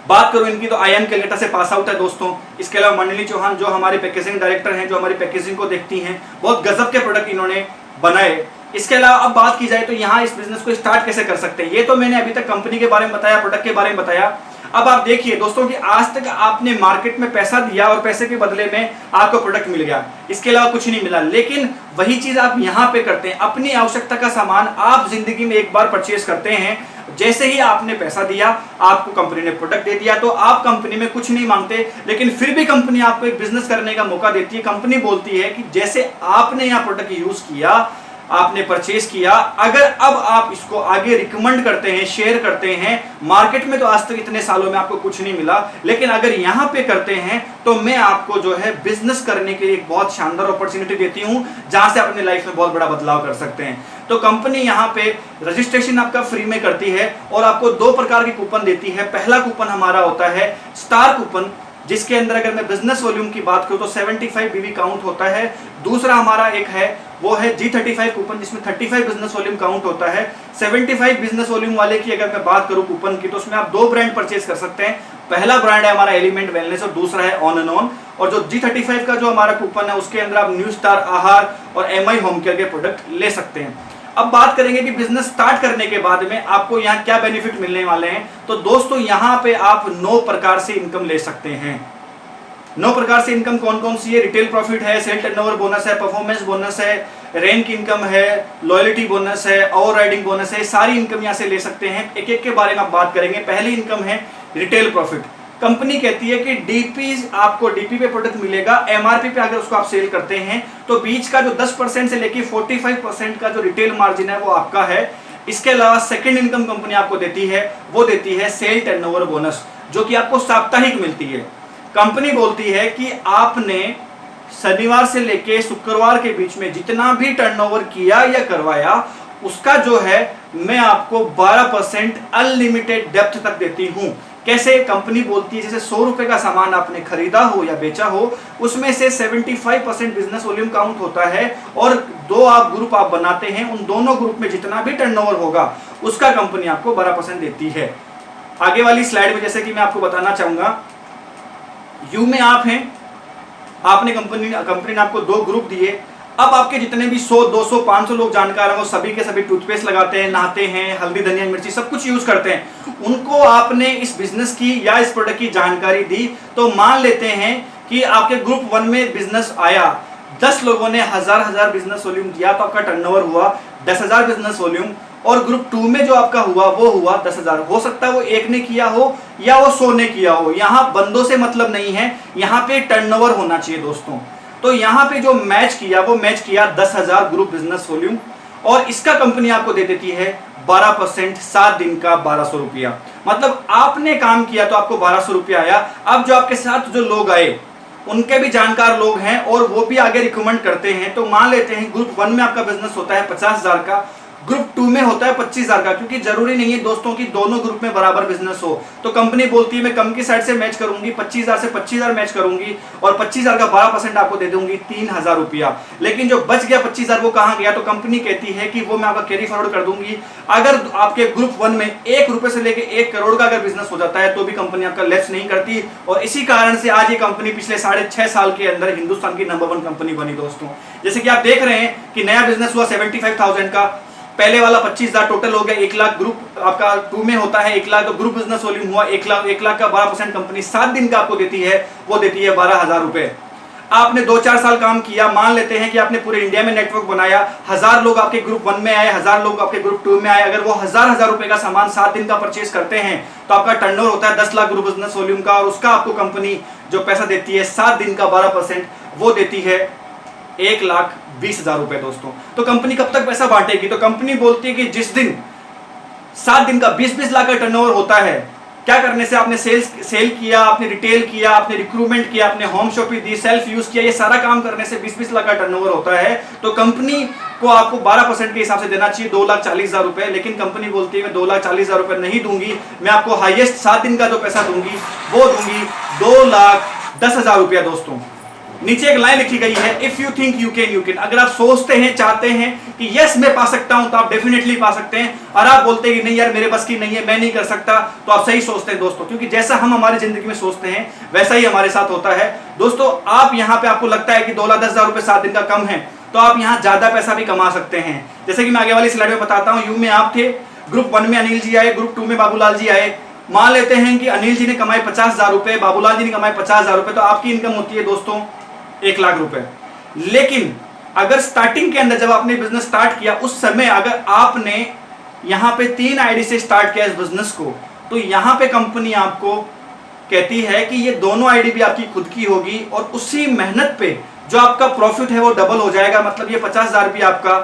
बात करूं इनकी तो IIM कलकत्ता से पास आउट है दोस्तों। इसके अलावा मंडली चौहान जो हमारे पैकेजिंग डायरेक्टर हैं, जो हमारी पैकेजिंग को देखती हैं, बहुत गजब के प्रोडक्ट इन्होंने बनाए। इसके अलावा अब बात की जाए तो यहाँ इस बिजनेस को स्टार्ट कैसे कर सकते हैं, ये तो मैंने अभी तक कंपनी के बारे में बताया, प्रोडक्ट के बारे में बताया। अब आप देखिए दोस्तों कि आज तक आपने मार्केट में पैसा दिया और पैसे के बदले में आपको प्रोडक्ट मिल गया, इसके अलावा कुछ नहीं मिला। लेकिन वही चीज आप यहां पे करते हैं, अपनी आवश्यकता का सामान आप जिंदगी में एक बार परचेज करते हैं। जैसे ही आपने पैसा दिया, आपको कंपनी ने प्रोडक्ट दे दिया, तो आप कंपनी में कुछ नहीं मांगते, लेकिन फिर भी कंपनी आपको एक बिजनेस करने का मौका देती है। कंपनी बोलती है कि जैसे आपने यहां प्रोडक्ट यूज किया, आपने परचेज किया, अगर अब आप इसको आगे रिकमेंड करते हैं, शेयर करते हैं, मार्केट में तो आज तक इतने सालों में आपको कुछ नहीं मिला, लेकिन अगर यहां पे करते हैं तो मैं आपको जो है बिजनेस करने के लिए एक बहुत शानदार अपॉर्चुनिटी देती हूं, जहां से अपने लाइफ में बहुत बड़ा बदलाव कर सकते हैं। तो कंपनी यहां पे रजिस्ट्रेशन आपका फ्री में करती है और आपको 2 प्रकार की कूपन देती है। पहला कूपन हमारा होता है स्टार कूपन, जिसके अंदर अगर मैं बिजनेस वॉल्यूम की बात करूं तो 75 बीवी काउंट होता है। दूसरा हमारा एक है वो है G35 कूपन, जिसमें 35 बिजनेस वॉल्यूम काउंट होता है। 75 बिजनेस वॉल्यूम वाले की अगर मैं बात करूं कूपन की, तो उसमें आप 2 ब्रांड परचेज कर सकते हैं। पहला ब्रांड है हमारा एलिमेंट वेलनेस और दूसरा है ऑन एंड ऑन। और जो G35 का जो हमारा कूपन है, उसके अंदर आप न्यू स्टार आहार और MI होम केयर के प्रोडक्ट ले सकते हैं। अब बात करेंगे कि बिजनेस स्टार्ट करने के बाद में आपको यहाँ क्या बेनिफिट मिलने वाले हैं। तो दोस्तों यहाँ पे आप 9 प्रकार से इनकम ले सकते हैं। 9 प्रकार से इनकम कौन कौन सी है? रिटेल प्रॉफिट है, सेल टर्नओवर बोनस है, परफॉर्मेंस बोनस है, रैंक इनकम है, लॉयल्टी बोनस है, ओवर राइडिंग बोनस है। सारी इनकम यहाँ से ले सकते हैं। एक एक के बारे में आप बात करेंगे। पहली इनकम है रिटेल प्रॉफिट। कंपनी कहती है कि आपको डीपी पे प्रोडक्ट मिलेगा, एमआरपी पे अगर उसको आप सेल करते हैं तो बीच का जो 10% से लेके 45% का जो रिटेल मार्जिन है वो आपका है। इसके अलावा सेकंड इनकम कंपनी आपको देती है, वो देती है सेल टर्नओवर बोनस, जो कि आपको साप्ताहिक मिलती है। कंपनी बोलती है कि आपने शनिवार से लेके शुक्रवार के बीच में जितना भी टर्नओवर किया या करवाया, उसका जो है मैं आपको 12% अनलिमिटेड डेप्थ तक देती हूं। कैसे? कंपनी बोलती है जैसे 100 रुपए का सामान आपने खरीदा हो या बेचा हो, उसमें से 75% बिजनेस वॉल्यूम काउंट होता है और 2 आप ग्रुप आप बनाते हैं, उन दोनों ग्रुप में जितना भी टर्नओवर होगा उसका कंपनी आपको 12% देती है। आगे वाली स्लाइड में जैसे कि मैं आपको बताना चाहूंगा, यू में आप हैं, आपने कंपनी ने आपको 2 ग्रुप दिए। अब आपके जितने भी 100, 200, 500 लोग जानकार हैं, वो सभी के सभी टूथपेस्ट लगाते हैं, नहाते हैं, हल्दी धनिया मिर्ची सब कुछ यूज करते हैं। उनको आपने इस बिजनेस की या इस प्रोडक्ट की जानकारी दी, तो मान लेते हैं कि आपके ग्रुप 1 में बिजनेस आया, 10 लोगों ने 1000 बिजनेस वॉल्यूम दिया, तो आपका टर्नओवर हुआ 10,000 बिजनेस वॉल्यूम। और ग्रुप 2 में जो आपका हुआ वो हुआ 10,000। हो सकता है वो 1 ने किया हो या वो 100 ने किया हो, यहाँ बंदों से मतलब नहीं है, यहाँ पे टर्नओवर होना चाहिए दोस्तों। तो यहाँ पे जो मैच किया वो मैच किया 10,000 ग्रुप बिजनेस वॉल्यूम, और इसका कंपनी आपको दे देती है 12%, 7 दिन का 1200 रुपया। मतलब आपने काम किया तो आपको 1200 रुपया आया। अब जो आपके साथ जो लोग आए उनके भी जानकार लोग हैं और वो भी आगे रिकमेंड करते हैं, तो मान लेते हैं ग्रुप 1 में आपका बिजनेस होता है 50,000 का, ग्रुप 2 में होता है 25,000 का, क्योंकि जरूरी नहीं है दोस्तों कि दोनों ग्रुप में बराबर बिजनेस हो। तो कंपनी बोलती है मैं कम की साइड से मैच करूंगी, 25,000 से 25,000 मैच करूंगी और 25,000 का 12% आपको दे दूंगी 3,000 रुपया। लेकिन जो बच गया 25,000 वो कहां गया? तो कंपनी कहती है कि वो मैं आपका कैरी फॉरवर्ड कर दूंगी। अगर आपके ग्रुप 1 में 1 रुपए से लेकर 1 करोड़ का अगर बिजनेस हो जाता है तो भी कंपनी आपका लेस नहीं करती। और इसी कारण से आज ये कंपनी पिछले 6.5 साल के अंदर हिंदुस्तान की नंबर 1 कंपनी बनी दोस्तों। जैसे कि आप देख रहे हैं कि नया बिजनेस हुआ 75,000 का, पहले वाला 25,000 टोटल हो गया, 1 लाख ग्रुप आपका 2 में होता है 1 लाख, तो ग्रुप बिजनेस वॉल्यूम हुआ 1 लाख का 12% कंपनी 7 दिन का आपको देती है, वो देती है 12,000 रुपए। आपने 2-4 साल काम किया, मान लेते हैं कि आपने पूरे इंडिया में नेटवर्क बनाया, 1000 लोग आपके ग्रुप 1 में आए, 1000 लोग आपके ग्रुप 2 में आए, अगर वो 1000 रुपए का सामान 7 दिन का परचेज करते हैं तो आपका टर्नओवर होता है 10 लाख ग्रुप बिजनेस वॉल्यूम का, और उसका आपको कंपनी जो पैसा देती है 7 दिन का 12%, वो देती है 1,20,000 रुपए दोस्तों। तो कंपनी कब तक पैसा बांटेगी? तो कंपनी बोलती है कि जिस दिन 7 दिन का 20-20 लाख का टर्नओवर होता है, क्या करने से? आपने सेल किया, आपने रिटेल किया, आपने रिक्रूटमेंट किया, आपने होम शॉपिंग दी, सेल्फ यूज किया, ये सारा काम करने से 20-20 लाख का टर्नओवर होता है। तो कंपनी को आपको 12% के हिसाब से देना चाहिए 2,40,000 रुपए। लेकिन कंपनी बोलती है मैं 2,40,000 रुपए नहीं दूंगी, मैं आपको हाईएस्ट 7 दिन का जो पैसा दूंगी वो दूंगी 2,10,000 रुपया दोस्तों। नीचे एक लाइन लिखी गई है, if you think you can, you can. अगर आप सोचते हैं, चाहते हैं कि यस मैं पा सकता हूं, तो आप डेफिनेटली पा सकते हैं। और आप बोलते हैं कि नहीं यार मेरे बस की नहीं है, मैं नहीं कर सकता, तो आप सही सोचते हैं दोस्तों, क्योंकि जैसा हम हमारी जिंदगी में सोचते हैं वैसा ही हमारे साथ होता है दोस्तों। आप यहाँ पे आपको लगता है कि 2,10,000 रुपए 7 दिन का कम है, तो आप यहाँ ज्यादा पैसा भी कमा सकते हैं। जैसे कि मैं आगे वाली स्लाइड में बताता हूँ, यू में आप थे, ग्रुप 1 में अनिल जी आए, ग्रुप 2 में बाबूलाल जी आए, मान लेते हैं कि अनिल जी ने कमाए 50,000 रुपए, बाबूलाल जी ने कमाए 50,000 रुपए, तो आपकी इनकम होती है दोस्तों 1 लाख रुपए। लेकिन अगर स्टार्टिंग के अंदर जब आपने बिजनेस स्टार्ट किया उस समय अगर आपने यहां पे 3 आईडी से स्टार्ट किया इस बिजनेस को, तो यहां पे कंपनी आपको कहती है कि ये दोनों आईडी भी आपकी खुद की होगी और उसी मेहनत पे जो आपका प्रॉफिट है वो डबल हो जाएगा। मतलब ये 50,000 भी आपका,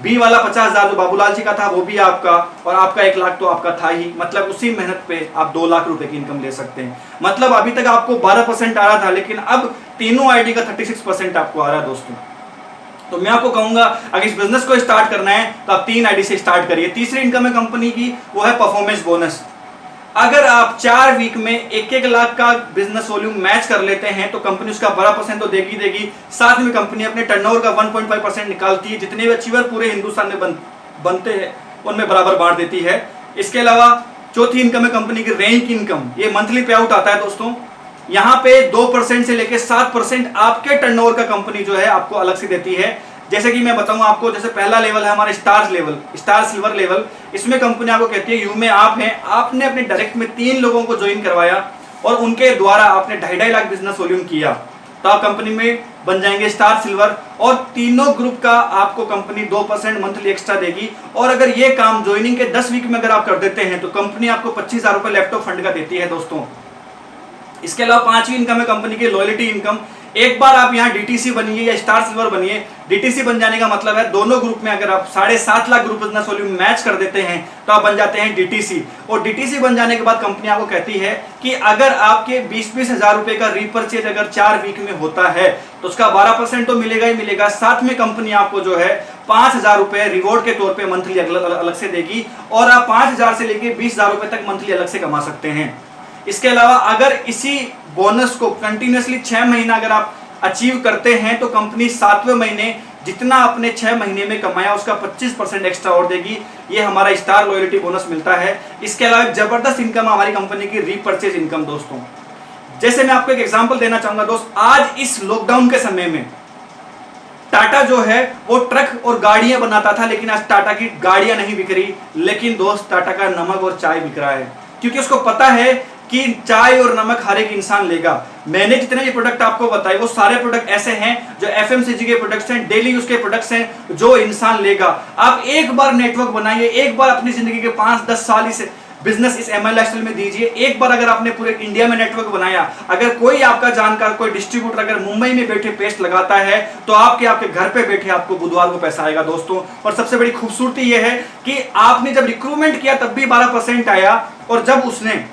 बी वाला 50,000 जो बाबूलाल जी का था वो भी आपका, और आपका 1 लाख तो आपका था ही। मतलब उसी मेहनत पे आप 2 लाख रुपए की इनकम ले सकते हैं। मतलब अभी तक आपको 12% आ रहा था, लेकिन अब तीनों आईडी का 36% आपको आ रहा है दोस्तों। तो मैं आपको कहूंगा अगर इस बिजनेस को स्टार्ट करना है तो आप 3 आईडी से स्टार्ट करिए। तीसरी इनकम है कंपनी की, वो है परफॉर्मेंस बोनस। अगर आप 4 वीक में 1-1 लाख का बिजनेस वॉल्यूम मैच कर लेते हैं तो कंपनी उसका 12% तो देगी, साथ में कंपनी अपने टर्नओवर का 1.5% निकालती है। जितने भी अचीवर पूरे हिंदुस्तान में बनते हैं उनमें बराबर बांट देती है। इसके अलावा चौथी इनकम है कंपनी की रैंक इनकम। ये मंथली पे आउट आता है दोस्तों। यहाँ पे 2% से लेकर 7% आपके टर्नओवर का कंपनी जो है आपको अलग से देती है। जैसे कि मैं बताऊं आपको, जैसे पहला लेवल है हमारा star level, star silver level. इसमें कंपनी आपको कहती है यू में आप हैं, आपने अपने डायरेक्ट में 3 लोगों को ज्वाइन करवाया और उनके द्वारा आपने 2.5 लाख बिजनेस वॉल्यूम किया, तो आप कंपनी में बन जाएंगे स्टार सिल्वर। और तीनों ग्रुप का आपको कंपनी 2% मंथली एक्स्ट्रा देगी। और अगर ये काम ज्वाइनिंग के 10 वीक में अगर आप कर देते हैं तो कंपनी आपको 25,000 रुपए लैपटॉप फंड का देती है दोस्तों। इसके अलावा 5वीं इनकम है कंपनी की लॉयल्टी इनकम। एक बार आप यहाँ डीटीसी बनिए या स्टार सिल्वर बनिए, डीटीसी बन जाने का मतलब है दोनों ग्रुप में अगर आप 7.5 lakh group business volume match कर देते हैं तो आप बन जाते हैं डीटीसी। और डीटीसी बन जाने के बाद कंपनी आपको कहती है कि अगर आपके 20-20 हजार रुपए का रीपर्चेज अगर 4 वीक में होता है तो उसका 12% तो मिलेगा ही मिलेगा, साथ में कंपनी आपको जो है 5,000 रुपए रिवॉर्ड के तौर पर मंथली अलग से देगी। और आप 5,000 से लेकर 20,000 रुपए तक मंथली अलग से कमा सकते हैं। इसके अलावा अगर इसी बोनस को कंटिन्यूअसली 6 महीना अगर आप अचीव करते हैं तो कंपनी 7वें महीने जितना आपने 6 महीने में कमाया उसका 25% एक्स्ट्रा और देगी। ये हमारा स्टार लॉयल्टी बोनस मिलता है। इसके अलावा जबरदस्त इनकम हमारी कंपनी की रीपर्चेज इनकम दोस्तों। जैसे मैं आपको एक एग्जांपल देना चाहूंगा दोस्त, आज इस लॉकडाउन के समय में टाटा जो है वो ट्रक और गाड़ियां बनाता था, लेकिन आज टाटा की गाड़ियां नहीं बिक रही, लेकिन दोस्त टाटा का नमक और चाय बिक रहा है। क्योंकि उसको पता है कि चाय और नमक हर एक इंसान लेगा। मैंने जितने भी प्रोडक्ट आपको बताए वो सारे प्रोडक्ट ऐसे हैं जो एफएमसीजी के प्रोडक्ट्स हैं, डेली यूज के प्रोडक्ट्स हैं जो इंसान लेगा। आप एक बार नेटवर्क बनाइए, एक बार अपनी जिंदगी के 5-10 साल इस बिजनेस इस एमआई लाइफस्टाइल में दीजिए। एक बार अगर आपने पूरे इंडिया में नेटवर्क बनाया, अगर कोई आपका जानकार कोई डिस्ट्रीब्यूटर अगर मुंबई में बैठे पेस्ट लगाता है तो आपके घर पे बैठे आपको बुधवार को पैसा आएगा दोस्तों। और सबसे बड़ी खूबसूरती यह है कि आपने जब रिक्रूटमेंट किया तब भी 12% आया, और जब उसने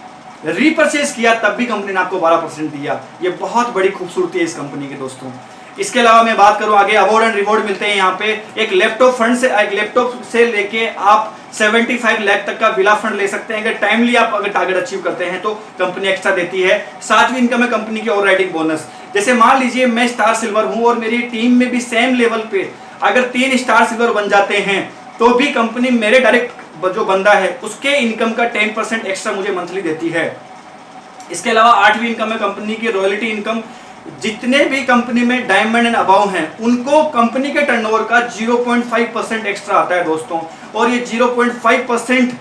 रीपर्चेज किया तब भी कंपनी ने आपको 12% दिया। ये बहुत बड़ी खूबसूरती है इस कंपनी के दोस्तों। इसके अलावा मैं बात करूं आगे, अवार्ड एंड रिवॉर्ड मिलते हैं यहाँ पे। एक लैपटॉप फंड से, एक लैपटॉप से लेके आप 75 लाख तक का विला फंड ले सकते हैं। अगर टाइमली आप अगर टारगेट अचीव करते हैं तो कंपनी एक्स्ट्रा देती है। 7वीं इनकम है कंपनी की ओवर राइडिंग बोनस। जैसे मान लीजिए मैं स्टार सिल्वर हूं और मेरी टीम में भी सेम लेवल पे अगर 3 स्टार सिल्वर बन जाते हैं तो भी कंपनी मेरे डायरेक्ट जो बंदा है उसके इनकम का 10% एक्स्ट्रा मुझे मंथली देती है। इसके अलावा 8वीं इनकम है कंपनी की रॉयल्टी इनकम। जितने भी कंपनी में डायमंड एंड अबव हैं उनको कंपनी के टर्नओवर का 0.5% एक्स्ट्रा आता है दोस्तों। और ये 0.5%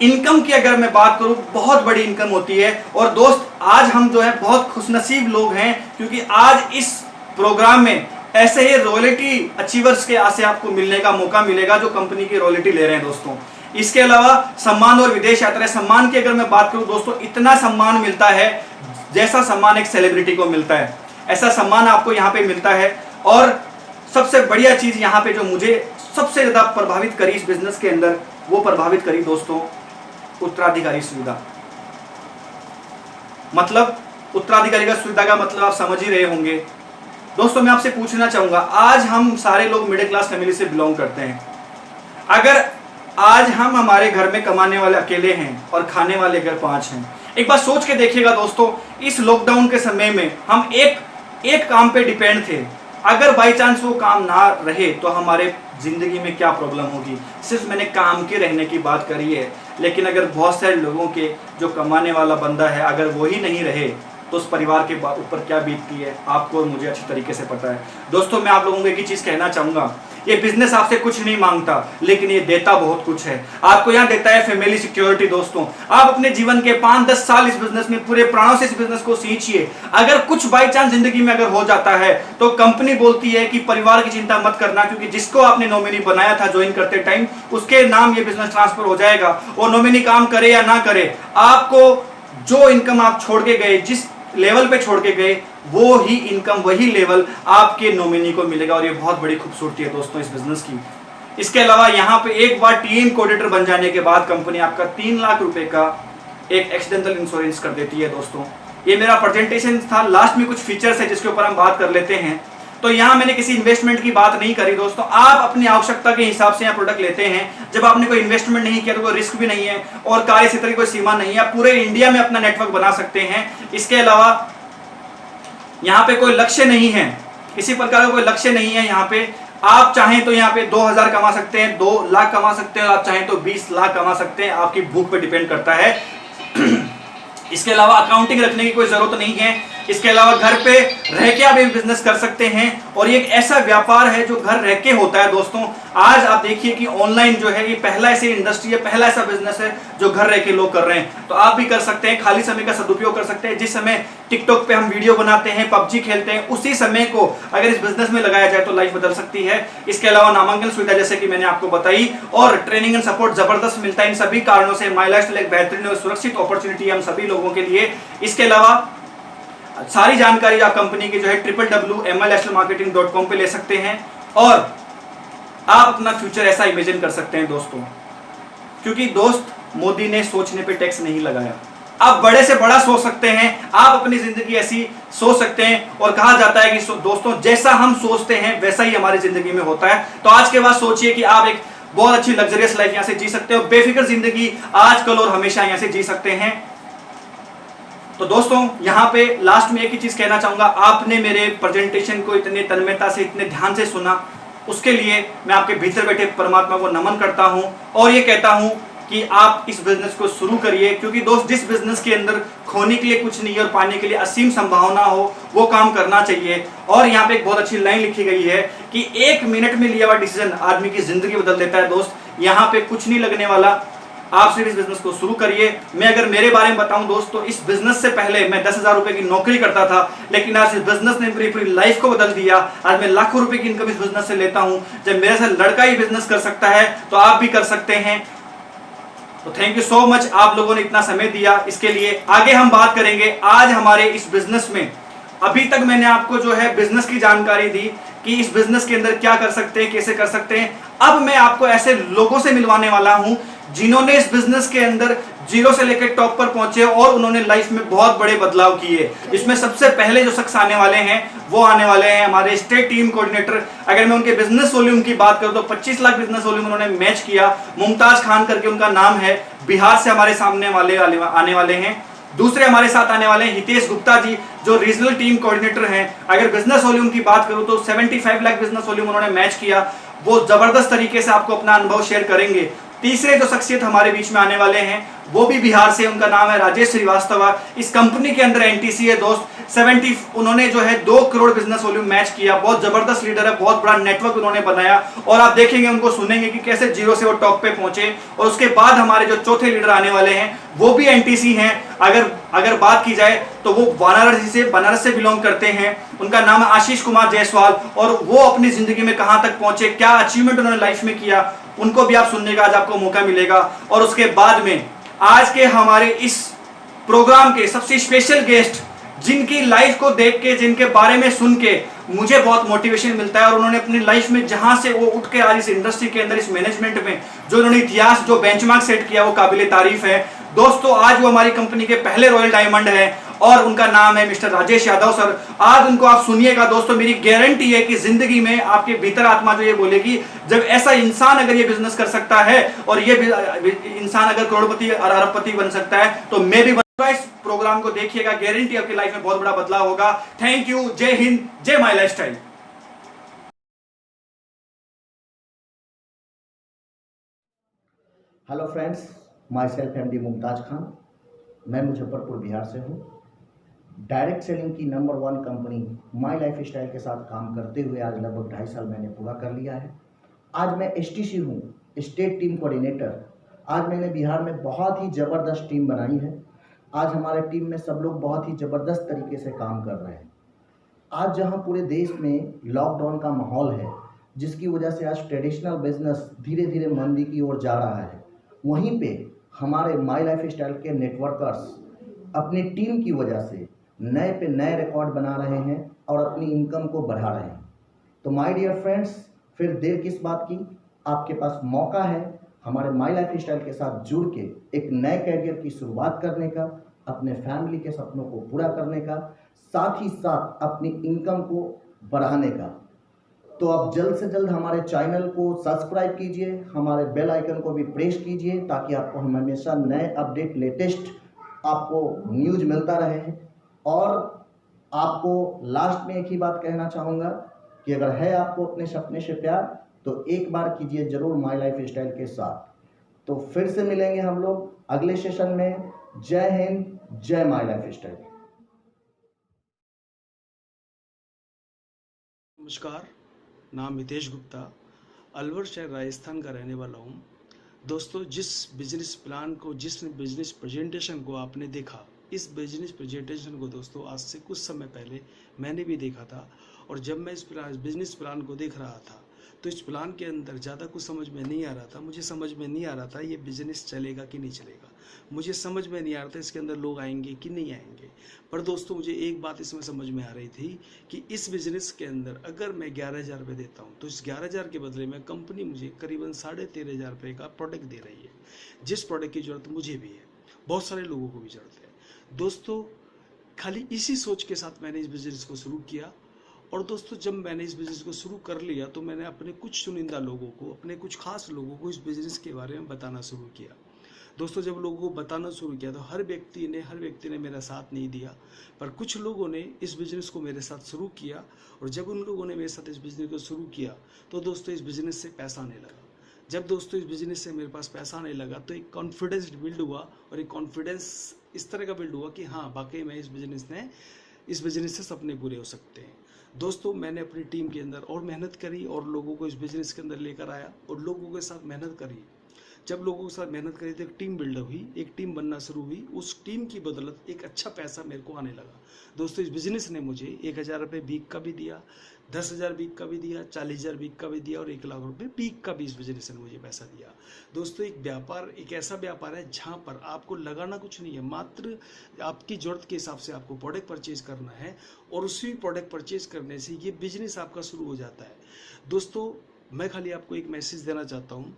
इनकम की अगर मैं बात करूं बहुत बड़ी इनकम होती है। और दोस्त आज हम जो है बहुत खुशनसीब लोग हैं क्योंकि आज इस प्रोग्राम में ऐसे ही रॉयल्टी अचीवर्स के आसे आपको मिलने का मौका मिलेगा जो कंपनी की रॉयल्टी ले रहे हैं दोस्तों। इसके अलावा सम्मान और विदेश यात्रा। सम्मान की अगर मैं बात करूं दोस्तों, इतना सम्मान मिलता है जैसा सम्मान एक सेलिब्रिटी को मिलता है, ऐसा सम्मान आपको यहाँ पे मिलता है। और सबसे बढ़िया चीज यहाँ पे जो मुझे सबसे ज्यादा प्रभावित करी इस बिजनेस के अंदर, वो प्रभावित करी दोस्तों उत्तराधिकारी सुविधा। मतलब उत्तराधिकारी का सुविधा का मतलब आप समझ ही रहे होंगे दोस्तों। मैं आपसे पूछना चाहूंगा, आज हम सारे लोग मिडिल क्लास फैमिली से बिलोंग करते हैं। अगर आज हम हमारे घर में कमाने वाले अकेले हैं और खाने वाले घर 5 हैं, एक बार सोच के देखिएगा दोस्तों, इस लॉकडाउन के समय में हम एक काम पे डिपेंड थे। अगर बाई चांस वो काम ना रहे तो हमारे जिंदगी में क्या प्रॉब्लम होगी। सिर्फ मैंने काम के रहने की बात करी है, लेकिन अगर बहुत सारे लोगों के जो कमाने वाला बंदा है अगर वो ही नहीं रहे तो उस परिवार के ऊपर क्या बीतती है आपको और मुझे अच्छी तरीके से पता है। दोस्तों मैं आप लोगों को एक ही चीज़ कहना चाहूँगा, ये बिजनेस आपसे कुछ नहीं मांगता, लेकिन ये देता बहुत कुछ है। आपको यहाँ देता है फैमिली सिक्योरिटी। दोस्तों आप अपने जीवन के 5-10 साल इस बिजनेस में पूरे प्राणों से इस बिजनेस को सींचिए। अगर कुछ बाई चांस जिंदगी में अगर हो जाता है तो कंपनी बोलती है कि परिवार की चिंता मत करना, क्योंकि जिसको आपने नॉमिनी बनाया था ज्वाइन करते टाइम, उसके नाम ये बिजनेस ट्रांसफर हो जाएगा। और नॉमिनी काम करे या ना करे, आपको जो इनकम आप छोड़ के गए, जिस लेवल पे छोड़ के गए, वो ही इनकम, वही लेवल आपके नॉमिनी को मिलेगा। और ये बहुत बड़ी खूबसूरती है दोस्तों इस बिजनेस की। इसके अलावा यहाँ पे एक बार टीम कोऑर्डिनेटर बन जाने के बाद कंपनी आपका 3 लाख रुपए का एक एक्सीडेंटल इंश्योरेंस कर देती है। दोस्तों ये मेरा प्रेजेंटेशन था, लास्ट में कुछ फीचर्स है जिसके ऊपर हम बात कर लेते हैं। तो यहाँ मैंने किसी इन्वेस्टमेंट की बात नहीं करी दोस्तों, आप अपनी आवश्यकता के हिसाब से यहाँ प्रोडक्ट लेते हैं। जब आपने कोई इन्वेस्टमेंट नहीं किया तो कोई रिस्क भी नहीं है और कार्य क्षेत्र की कोई सीमा नहीं है, आप पूरे इंडिया में अपना नेटवर्क बना सकते हैं। इसके अलावा यहाँ पे कोई लक्ष्य नहीं है, किसी प्रकार का कोई लक्ष्य नहीं है। यहाँ पे आप चाहें तो यहाँ पे 2000 कमा सकते हैं, 2 लाख कमा सकते हैं, और आप चाहें तो 20 लाख कमा सकते हैं, आपकी भूख पे डिपेंड करता है। इसके अलावा अकाउंटिंग रखने की कोई जरूरत नहीं है। इसके अलावा घर पे रह के आप एक बिजनेस कर सकते हैं, और ये एक ऐसा व्यापार है जो घर रह के होता है। दोस्तों आज आप देखिए कि ऑनलाइन जो है ये पहला ऐसी इंडस्ट्री है, पहला ऐसा बिजनेस है जो घर रह के लोग कर रहे हैं। तो आप भी कर सकते हैं, खाली समय का सदुपयोग कर सकते हैं। जिस समय टिकटॉक पे हम वीडियो बनाते हैं, पबजी खेलते हैं, उसी समय को अगर इस बिजनेस में लगाया जाए तो लाइफ बदल सकती है। इसके अलावा नामांकन सुविधा जैसे कि मैंने आपको बताई, और ट्रेनिंग एंड सपोर्ट जबरदस्त मिलता है। इन सभी कारणों से माई लाइफस्टाइल एक बेहतरीन और सुरक्षित अपॉर्चुनिटी है हम सभी लोगों के लिए। इसके अलावा सारी जानकारी आप कंपनी की जो है www.mlmarketing.com पे ले सकते हैं, और आप अपना फ्यूचर ऐसा इमेजिन कर सकते हैं दोस्तों, क्योंकि दोस्त मोदी ने सोचने पे टैक्स नहीं लगाया। आप बड़े से बड़ा सोच सकते हैं, आप अपनी जिंदगी ऐसी सोच सकते हैं, और कहा जाता है कि दोस्तों जैसा हम सोचते हैं वैसा ही हमारी जिंदगी में होता है। तो आज के बाद सोचिए कि आप एक बहुत अच्छी लग्जरियस लाइफ यहाँ से जी सकते हो, बेफिक्र जिंदगी आज कल और हमेशा यहाँ से जी सकते हैं। तो दोस्तों यहाँ पे लास्ट में एक ही चीज कहना चाहूंगा, आपने मेरे प्रेजेंटेशन को इतने तन्मयता से, इतने ध्यान से सुना, उसके लिए मैं आपके भीतर बैठे परमात्मा को नमन करता हूं, और ये कहता हूं कि आप इस बिजनेस को शुरू करिए। क्योंकि दोस्त जिस बिजनेस के अंदर खोने के लिए कुछ नहीं है और पाने के लिए असीम संभावना हो, वो काम करना चाहिए। और यहाँ पे एक बहुत अच्छी लाइन लिखी गई है कि 1 मिनट में लिया हुआ डिसीजन आदमी की जिंदगी बदल देता है। दोस्त यहाँ पे कुछ नहीं लगने वाला, आप सिर्फ इस बिजनेस को शुरू करिए। मैं अगर मेरे बारे में बताऊं दोस्तों, इस बिजनेस से पहले मैं 10,000 रुपए की नौकरी करता था, लेकिन आज इस बिजनेस ने मेरी पूरी लाइफ को बदल दिया। आज मैं लाखों रुपए की इनकम इस बिजनेस से लेता हूं। जब मेरे साथ लड़का ही बिजनेस कर सकता है तो आप भी कर सकते हैं। तो थैंक यू सो मच, आप लोगों ने इतना समय दिया, इसके लिए आगे हम बात करेंगे। आज हमारे इस बिजनेस में, अभी तक मैंने आपको जो है बिजनेस की जानकारी दी कि इस बिजनेस के अंदर क्या कर सकते हैं, कैसे कर सकते हैं। अब मैं आपको ऐसे लोगों से मिलवाने वाला हूं जिन्होंने इस बिजनेस के अंदर जीरो से लेकर टॉप पर पहुंचे और उन्होंने लाइफ में बहुत बड़े बदलाव किए। इसमें सबसे पहले जो शख्स आने वाले हैं वो आने वाले हैं हमारे स्टेट टीम कोऑर्डिनेटर। अगर मैं उनके बिजनेस वॉल्यूम की बात करूं तो 25 लाख बिजनेस वॉल्यूम उन्होंने मैच किया। मुमताज खान करके उनका नाम है, बिहार से हमारे सामने आने वाले हैं। दूसरे हमारे साथ आने वाले हैं हितेश गुप्ता जी, जो रीजनल टीम कोऑर्डिनेटर हैं। अगर बिजनेस वॉल्यूम की बात करूं तो 75 लाख बिजनेस वॉल्यूम उन्होंने मैच किया। वो जबरदस्त तरीके से आपको अपना अनुभव शेयर करेंगे। तीसरे जो शख्सियत हमारे बीच में आने वाले हैं वो भी बिहार से, उनका नाम है राजेश श्रीवास्तव। इस कंपनी के अंदर एनटीसी है दोस्त, 70 उन्होंने जो है 2 करोड़ बिजनेस वॉल्यूम मैच किया। बहुत जबरदस्त लीडर है, बहुत बड़ा नेटवर्क उन्होंने बनाया, और आप देखेंगे उनको सुनेंगे कि कैसे जीरो से वो टॉप पे पहुंचे। और उसके बाद हमारे जो चौथे लीडर आने वाले हैं वो भी एनटीसी हैं। अगर बात की जाए तो वो बनारस से बिलोंग करते हैं। उनका नाम है आशीष कुमार जायसवाल, और वो अपनी जिंदगी में कहां तक पहुंचे, क्या अचीवमेंट उन्होंने लाइफ में किया, उनको भी आप सुनने का आज आपको मौका मिलेगा। और उसके बाद में आज के हमारे इस प्रोग्राम के सबसे स्पेशल गेस्ट, जिनकी लाइफ को देख के, जिनके बारे में सुन के मुझे बहुत मोटिवेशन मिलता है, और उन्होंने अपनी लाइफ में जहां से वो उठ के आज इस इंडस्ट्री के अंदर, इस मैनेजमेंट में जो उन्होंने इतिहास, जो बेंचमार्क सेट किया, वो काबिले तारीफ है दोस्तों। आज वो हमारी कंपनी के पहले रॉयल डायमंड है, और उनका नाम है मिस्टर राजेश यादव सर। आज उनको आप सुनिएगा दोस्तों। मेरी गारंटी है कि जिंदगी में आपके भीतर आत्मा जो ये बोलेगी, जब ऐसा इंसान अगर ये बिजनेस कर सकता है और ये इंसान अगर करोड़पति और अरबपति बन सकता है तो मैं भी बनूंगा। इस प्रोग्राम को देखिएगा, गारंटी आपकी लाइफ में बहुत बड़ा बदलाव होगा। थैंक यू, जय हिंद, जय my lifestyle. Hello friends, my self MD Mumtaz Khan. मैं मुजफ्फरपुर बिहार से हूँ। डायरेक्ट सेलिंग की number 1 company my life style के साथ काम करते हुए आज लगभग 2.5 साल मैंने पूरा कर लिया है। आज मैं STC हूँ, स्टेट टीम कोऑर्डिनेटर। आज मैंने बिहार में बहुत ही ज़बरदस्त टीम बनाई है। आज हमारे टीम में सब लोग बहुत ही ज़बरदस्त तरीके से काम कर रहे हैं। आज जहाँ पूरे देश में लॉकडाउन का माहौल है, जिसकी वजह से आज ट्रेडिशनल बिजनेस धीरे धीरे मंदी की ओर जा रहा है, वहीं पे हमारे माई लाइफ स्टाइल के नेटवर्कर्स अपनी टीम की वजह से नए पे नए रिकॉर्ड बना रहे हैं और अपनी इनकम को बढ़ा रहे हैं। तो माय डियर फ्रेंड्स, फिर देर किस बात की, आपके पास मौका है हमारे माई लाइफ स्टाइल के साथ जुड़ के एक नए कैरियर की शुरुआत करने का, अपने फैमिली के सपनों को पूरा करने का, साथ ही साथ अपनी इनकम को बढ़ाने का। तो आप जल्द से जल्द हमारे चैनल को सब्सक्राइब कीजिए, हमारे बेल आइकन को भी प्रेस कीजिए ताकि आपको हम हमेशा नए अपडेट, लेटेस्ट आपको न्यूज़ मिलता रहे। और आपको लास्ट में एक ही बात कहना चाहूँगा कि अगर है आपको अपने सपने से प्यार तो एक बार कीजिए ज़रूर माई लाइफ स्टाइल के साथ। तो फिर से मिलेंगे हम लोग अगले सेशन में। जय हिंद, जय माई लाइफ स्टाइल। नमस्कार, नाम हितेश गुप्ता, अलवर शहर राजस्थान का रहने वाला हूँ। दोस्तों, जिस बिजनेस प्लान को, जिस बिजनेस प्रेजेंटेशन को आपने देखा, इस बिजनेस प्रेजेंटेशन को दोस्तों आज से कुछ समय पहले मैंने भी देखा था। और जब मैं इस बिजनेस प्लान को देख रहा था तो इस प्लान के अंदर ज़्यादा कुछ समझ में नहीं आ रहा था। मुझे समझ में नहीं आ रहा था ये बिज़नेस चलेगा कि नहीं चलेगा। मुझे समझ में नहीं आ रहा था इसके अंदर लोग आएंगे कि नहीं आएंगे। पर दोस्तों, मुझे एक बात इसमें समझ में आ रही थी कि इस बिज़नेस के अंदर अगर मैं 11,000 रुपये देता हूँ तो इस 11,000 के बदले में कंपनी मुझे करीबन 13,500 रुपये का प्रोडक्ट दे रही है, जिस प्रोडक्ट की ज़रूरत मुझे भी है, बहुत सारे लोगों को भी ज़रूरत है। दोस्तों, खाली इसी सोच के साथ मैंने इस बिज़नेस को शुरू किया। और दोस्तों, जब मैंने इस बिज़नेस को शुरू कर लिया तो मैंने अपने कुछ चुनिंदा लोगों को, अपने कुछ खास लोगों को इस बिज़नेस के बारे में बताना शुरू किया। दोस्तों, जब लोगों को बताना शुरू किया तो हर व्यक्ति ने मेरा साथ नहीं दिया, पर कुछ लोगों ने इस बिज़नेस को मेरे साथ शुरू किया। और जब उन लोगों ने मेरे साथ इस बिज़नेस को शुरू किया तो दोस्तों इस बिज़नेस से पैसा आने लगा। जब दोस्तों इस बिज़नेस से मेरे पास पैसा आने लगा तो एक कॉन्फिडेंस बिल्ड हुआ, और एक कॉन्फिडेंस इस तरह का बिल्ड हुआ कि हाँ, वाकई में इस बिज़नेस से सपने पूरे हो सकते हैं। दोस्तों, मैंने अपनी टीम के अंदर और मेहनत करी और लोगों को इस बिज़नेस के अंदर लेकर आया और लोगों के साथ मेहनत करी। जब लोगों के साथ मेहनत करी तो एक टीम बिल्ड हुई, एक टीम बनना शुरू हुई। उस टीम की बदौलत एक अच्छा पैसा मेरे को आने लगा। दोस्तों, इस बिज़नेस ने मुझे 1,000 रुपये वीक का भी दिया, 10,000 वीक का भी दिया, 40,000 वीक का भी दिया और 1 लाख रुपये वीक का भी इस बिज़नेस ने मुझे पैसा दिया। दोस्तों, एक व्यापार एक ऐसा व्यापार है जहाँ पर आपको लगाना कुछ नहीं है, मात्र आपकी ज़रूरत के हिसाब से आपको प्रोडक्ट परचेज करना है और उसी प्रोडक्ट परचेज करने से ये बिज़नेस आपका शुरू हो जाता है। दोस्तों, मैं खाली आपको एक मैसेज देना चाहता हूँ,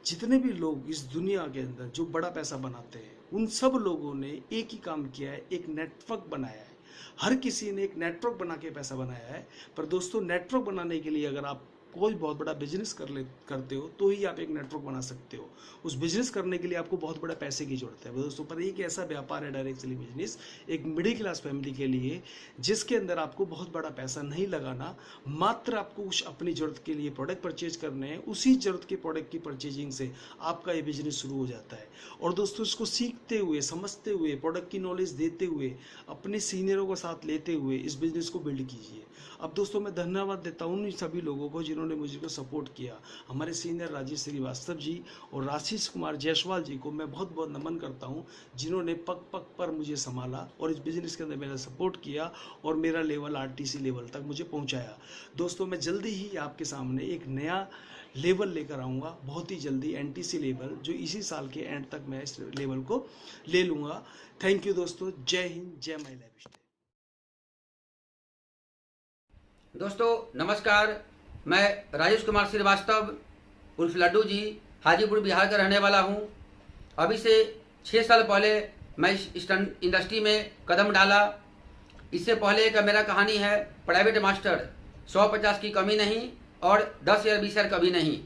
जितने भी लोग इस दुनिया के अंदर जो बड़ा पैसा बनाते हैं, उन सब लोगों ने एक ही काम किया है, एक नेटवर्क बनाया है। हर किसी ने एक नेटवर्क बना के पैसा बनाया है। पर दोस्तों, नेटवर्क बनाने के लिए अगर आप कोई बहुत बड़ा बिजनेस करते हो तो ही आप एक नेटवर्क बना सकते हो। उस बिजनेस करने के लिए आपको बहुत बड़ा पैसे की जरूरत है दोस्तों। पर एक ऐसा व्यापार है डायरेक्ट सेलिंग बिजनेस, एक मिडिल क्लास फैमिली के लिए, जिसके अंदर आपको बहुत बड़ा पैसा नहीं लगाना, मात्र आपको कुछ अपनी ज़रूरत के लिए प्रोडक्ट परचेज करने हैं। उसी ज़रूरत के प्रोडक्ट की परचेजिंग से आपका ये बिजनेस शुरू हो जाता है। और दोस्तों, इसको सीखते हुए, समझते हुए, प्रोडक्ट की नॉलेज देते हुए, अपने सीनियरों को साथ लेते हुए इस बिजनेस को बिल्ड कीजिए। अब दोस्तों, मैं धन्यवाद देता हूँ उन सभी लोगों को जिन्होंने मुझे सपोर्ट किया। हमारे सीनियर राजेश श्रीवास्तव जी और आशीष कुमार जायसवाल जी को मैं बहुत बहुत नमन करता हूँ, जिन्होंने पग पग पर मुझे संभाला और इस बिज़नेस के अंदर मेरा सपोर्ट किया और मेरा लेवल RTC लेवल तक मुझे पहुँचाया। दोस्तों, मैं जल्दी ही आपके सामने एक नया लेवल लेकर आऊँगा, बहुत ही जल्दी NTC लेवल, जो इसी साल के एंड तक मैं इस लेवल को ले लूँगा। थैंक यू दोस्तों। जय हिंद, जय माई लाइफ स्टाइल। दोस्तों नमस्कार, मैं राजेश कुमार श्रीवास्तव उर्फ लड्डू जी हाजीपुर बिहार का रहने वाला हूं। अभी से 6 साल पहले मैं इस इंडस्ट्री में कदम डाला। इससे पहले का मेरा कहानी है प्राइवेट मास्टर, 150 की कमी नहीं और 10,000 20,000 कभी नहीं।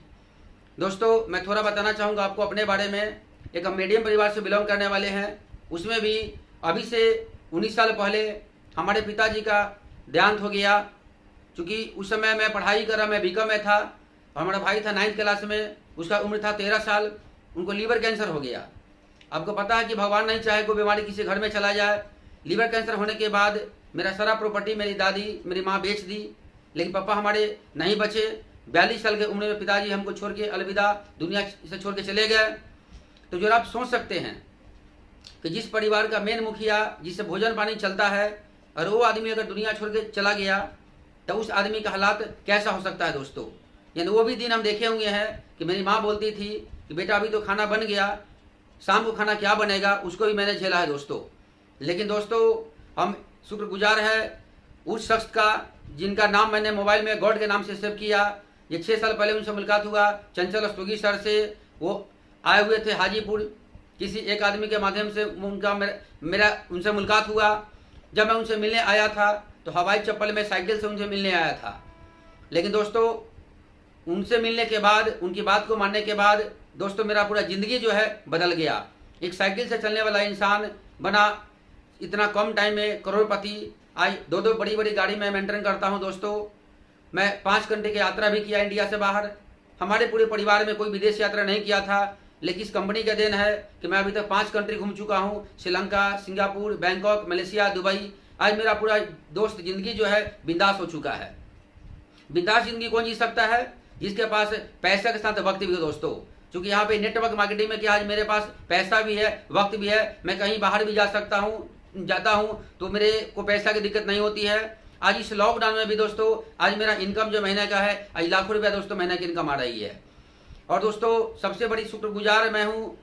दोस्तों, मैं थोड़ा बताना चाहूँगा आपको अपने बारे में। एक हम मीडियम परिवार से बिलोंग करने वाले हैं। उसमें भी अभी से 19 साल पहले हमारे पिताजी का देहांत हो गया। चूँकि उस समय मैं पढ़ाई कर रहा, मैं BCom में था और हमारा भाई था 9th क्लास में, उसका उम्र था 13 साल। उनको लीवर कैंसर हो गया। आपको पता है कि भगवान नहीं चाहे कोई बीमारी किसी घर में चला जाए, लीवर कैंसर होने के बाद मेरा सारा प्रॉपर्टी मेरी दादी मेरी माँ बेच दी, लेकिन पापा हमारे नहीं बचे। 42 साल की उम्र में पिताजी हमको छोड़ के अलविदा दुनिया से छोड़ के चले गए। तो जो आप सोच सकते हैं कि जिस परिवार का मेन मुखिया जिससे भोजन पानी चलता है और वो आदमी अगर दुनिया छोड़ के चला गया तो उस आदमी का हालात कैसा हो सकता है दोस्तों। यानी वो भी दिन हम देखे हुए हैं कि मेरी माँ बोलती थी कि बेटा अभी तो खाना बन गया, शाम को खाना क्या बनेगा, उसको भी मैंने झेला है दोस्तों। लेकिन दोस्तों हम शुक्रगुजार है उस शख्स का जिनका नाम मैंने मोबाइल में गॉड के नाम से सेव किया। ये 6 साल पहले उनसे मुलाकात हुआ, चंचल रस्तोगी सर से। वो आए हुए थे हाजीपुर, किसी एक आदमी के माध्यम से उनका मेरा उनसे मुलाकात हुआ। जब मैं उनसे मिलने आया था तो हवाई चप्पल में साइकिल से उनसे मिलने आया था। लेकिन दोस्तों उनसे मिलने के बाद, उनकी बात को मानने के बाद दोस्तों मेरा पूरा ज़िंदगी जो है बदल गया। एक साइकिल से चलने वाला इंसान बना इतना कम टाइम में करोड़पति। आज 2 बड़ी बड़ी गाड़ी में मेंटेन करता हूं दोस्तों। मैं 5 घंटे की यात्रा भी किया इंडिया से बाहर। हमारे पूरे परिवार में कोई विदेश यात्रा नहीं किया था, लेकिन इस कंपनी का देन है कि मैं अभी तक 5 कंट्री घूम चुका हूं, Sri Lanka, Singapore, Bangkok, Malaysia, Dubai. आज मेरा पूरा दोस्त जिंदगी जो है बिंदास हो चुका है। बिंदास जिंदगी कौन जी सकता है? जिसके पास पैसा के साथ वक्त भी हो दोस्तों। क्योंकि यहाँ पे नेटवर्क मार्केटिंग में क्या आज मेरे पास पैसा भी है, वक्त भी है, मैं कहीं बाहर भी जाता हूँ तो मेरे को पैसा की दिक्कत नहीं होती है। आज इस लॉकडाउन में भी दोस्तों आज मेरा इनकम जो महीने का है आज लाखों रुपया दोस्तों महीने की इनकम आ रही है। और दोस्तों सबसे बड़ी शुक्रगुजार मैं हूँ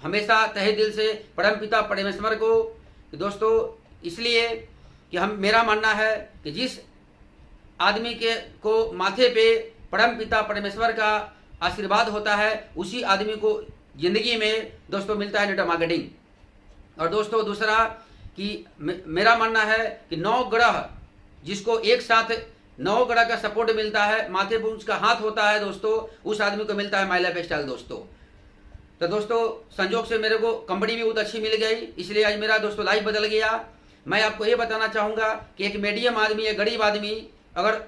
हमेशा तहे दिल से परमपिता परमेश्वर को दोस्तों, इसलिए कि मेरा मानना है कि जिस आदमी को माथे पे परमपिता परमेश्वर का आशीर्वाद होता है उसी आदमी को जिंदगी में दोस्तों मिलता है नेटवर्क मार्केटिंग। और दोस्तों दूसरा कि मेरा मानना है कि 9 ग्रह जिसको एक साथ 9 ग्रह का सपोर्ट मिलता है, माथे पर उसका हाथ होता है दोस्तों, उस आदमी को मिलता है माई लाइफ स्टाइल दोस्तों। तो दोस्तों संजोग से मेरे को कंपनी भी बहुत अच्छी मिल गई, इसलिए आज मेरा दोस्तों लाइफ बदल गया। मैं आपको ये बताना चाहूँगा कि एक मीडियम आदमी, एक गरीब आदमी अगर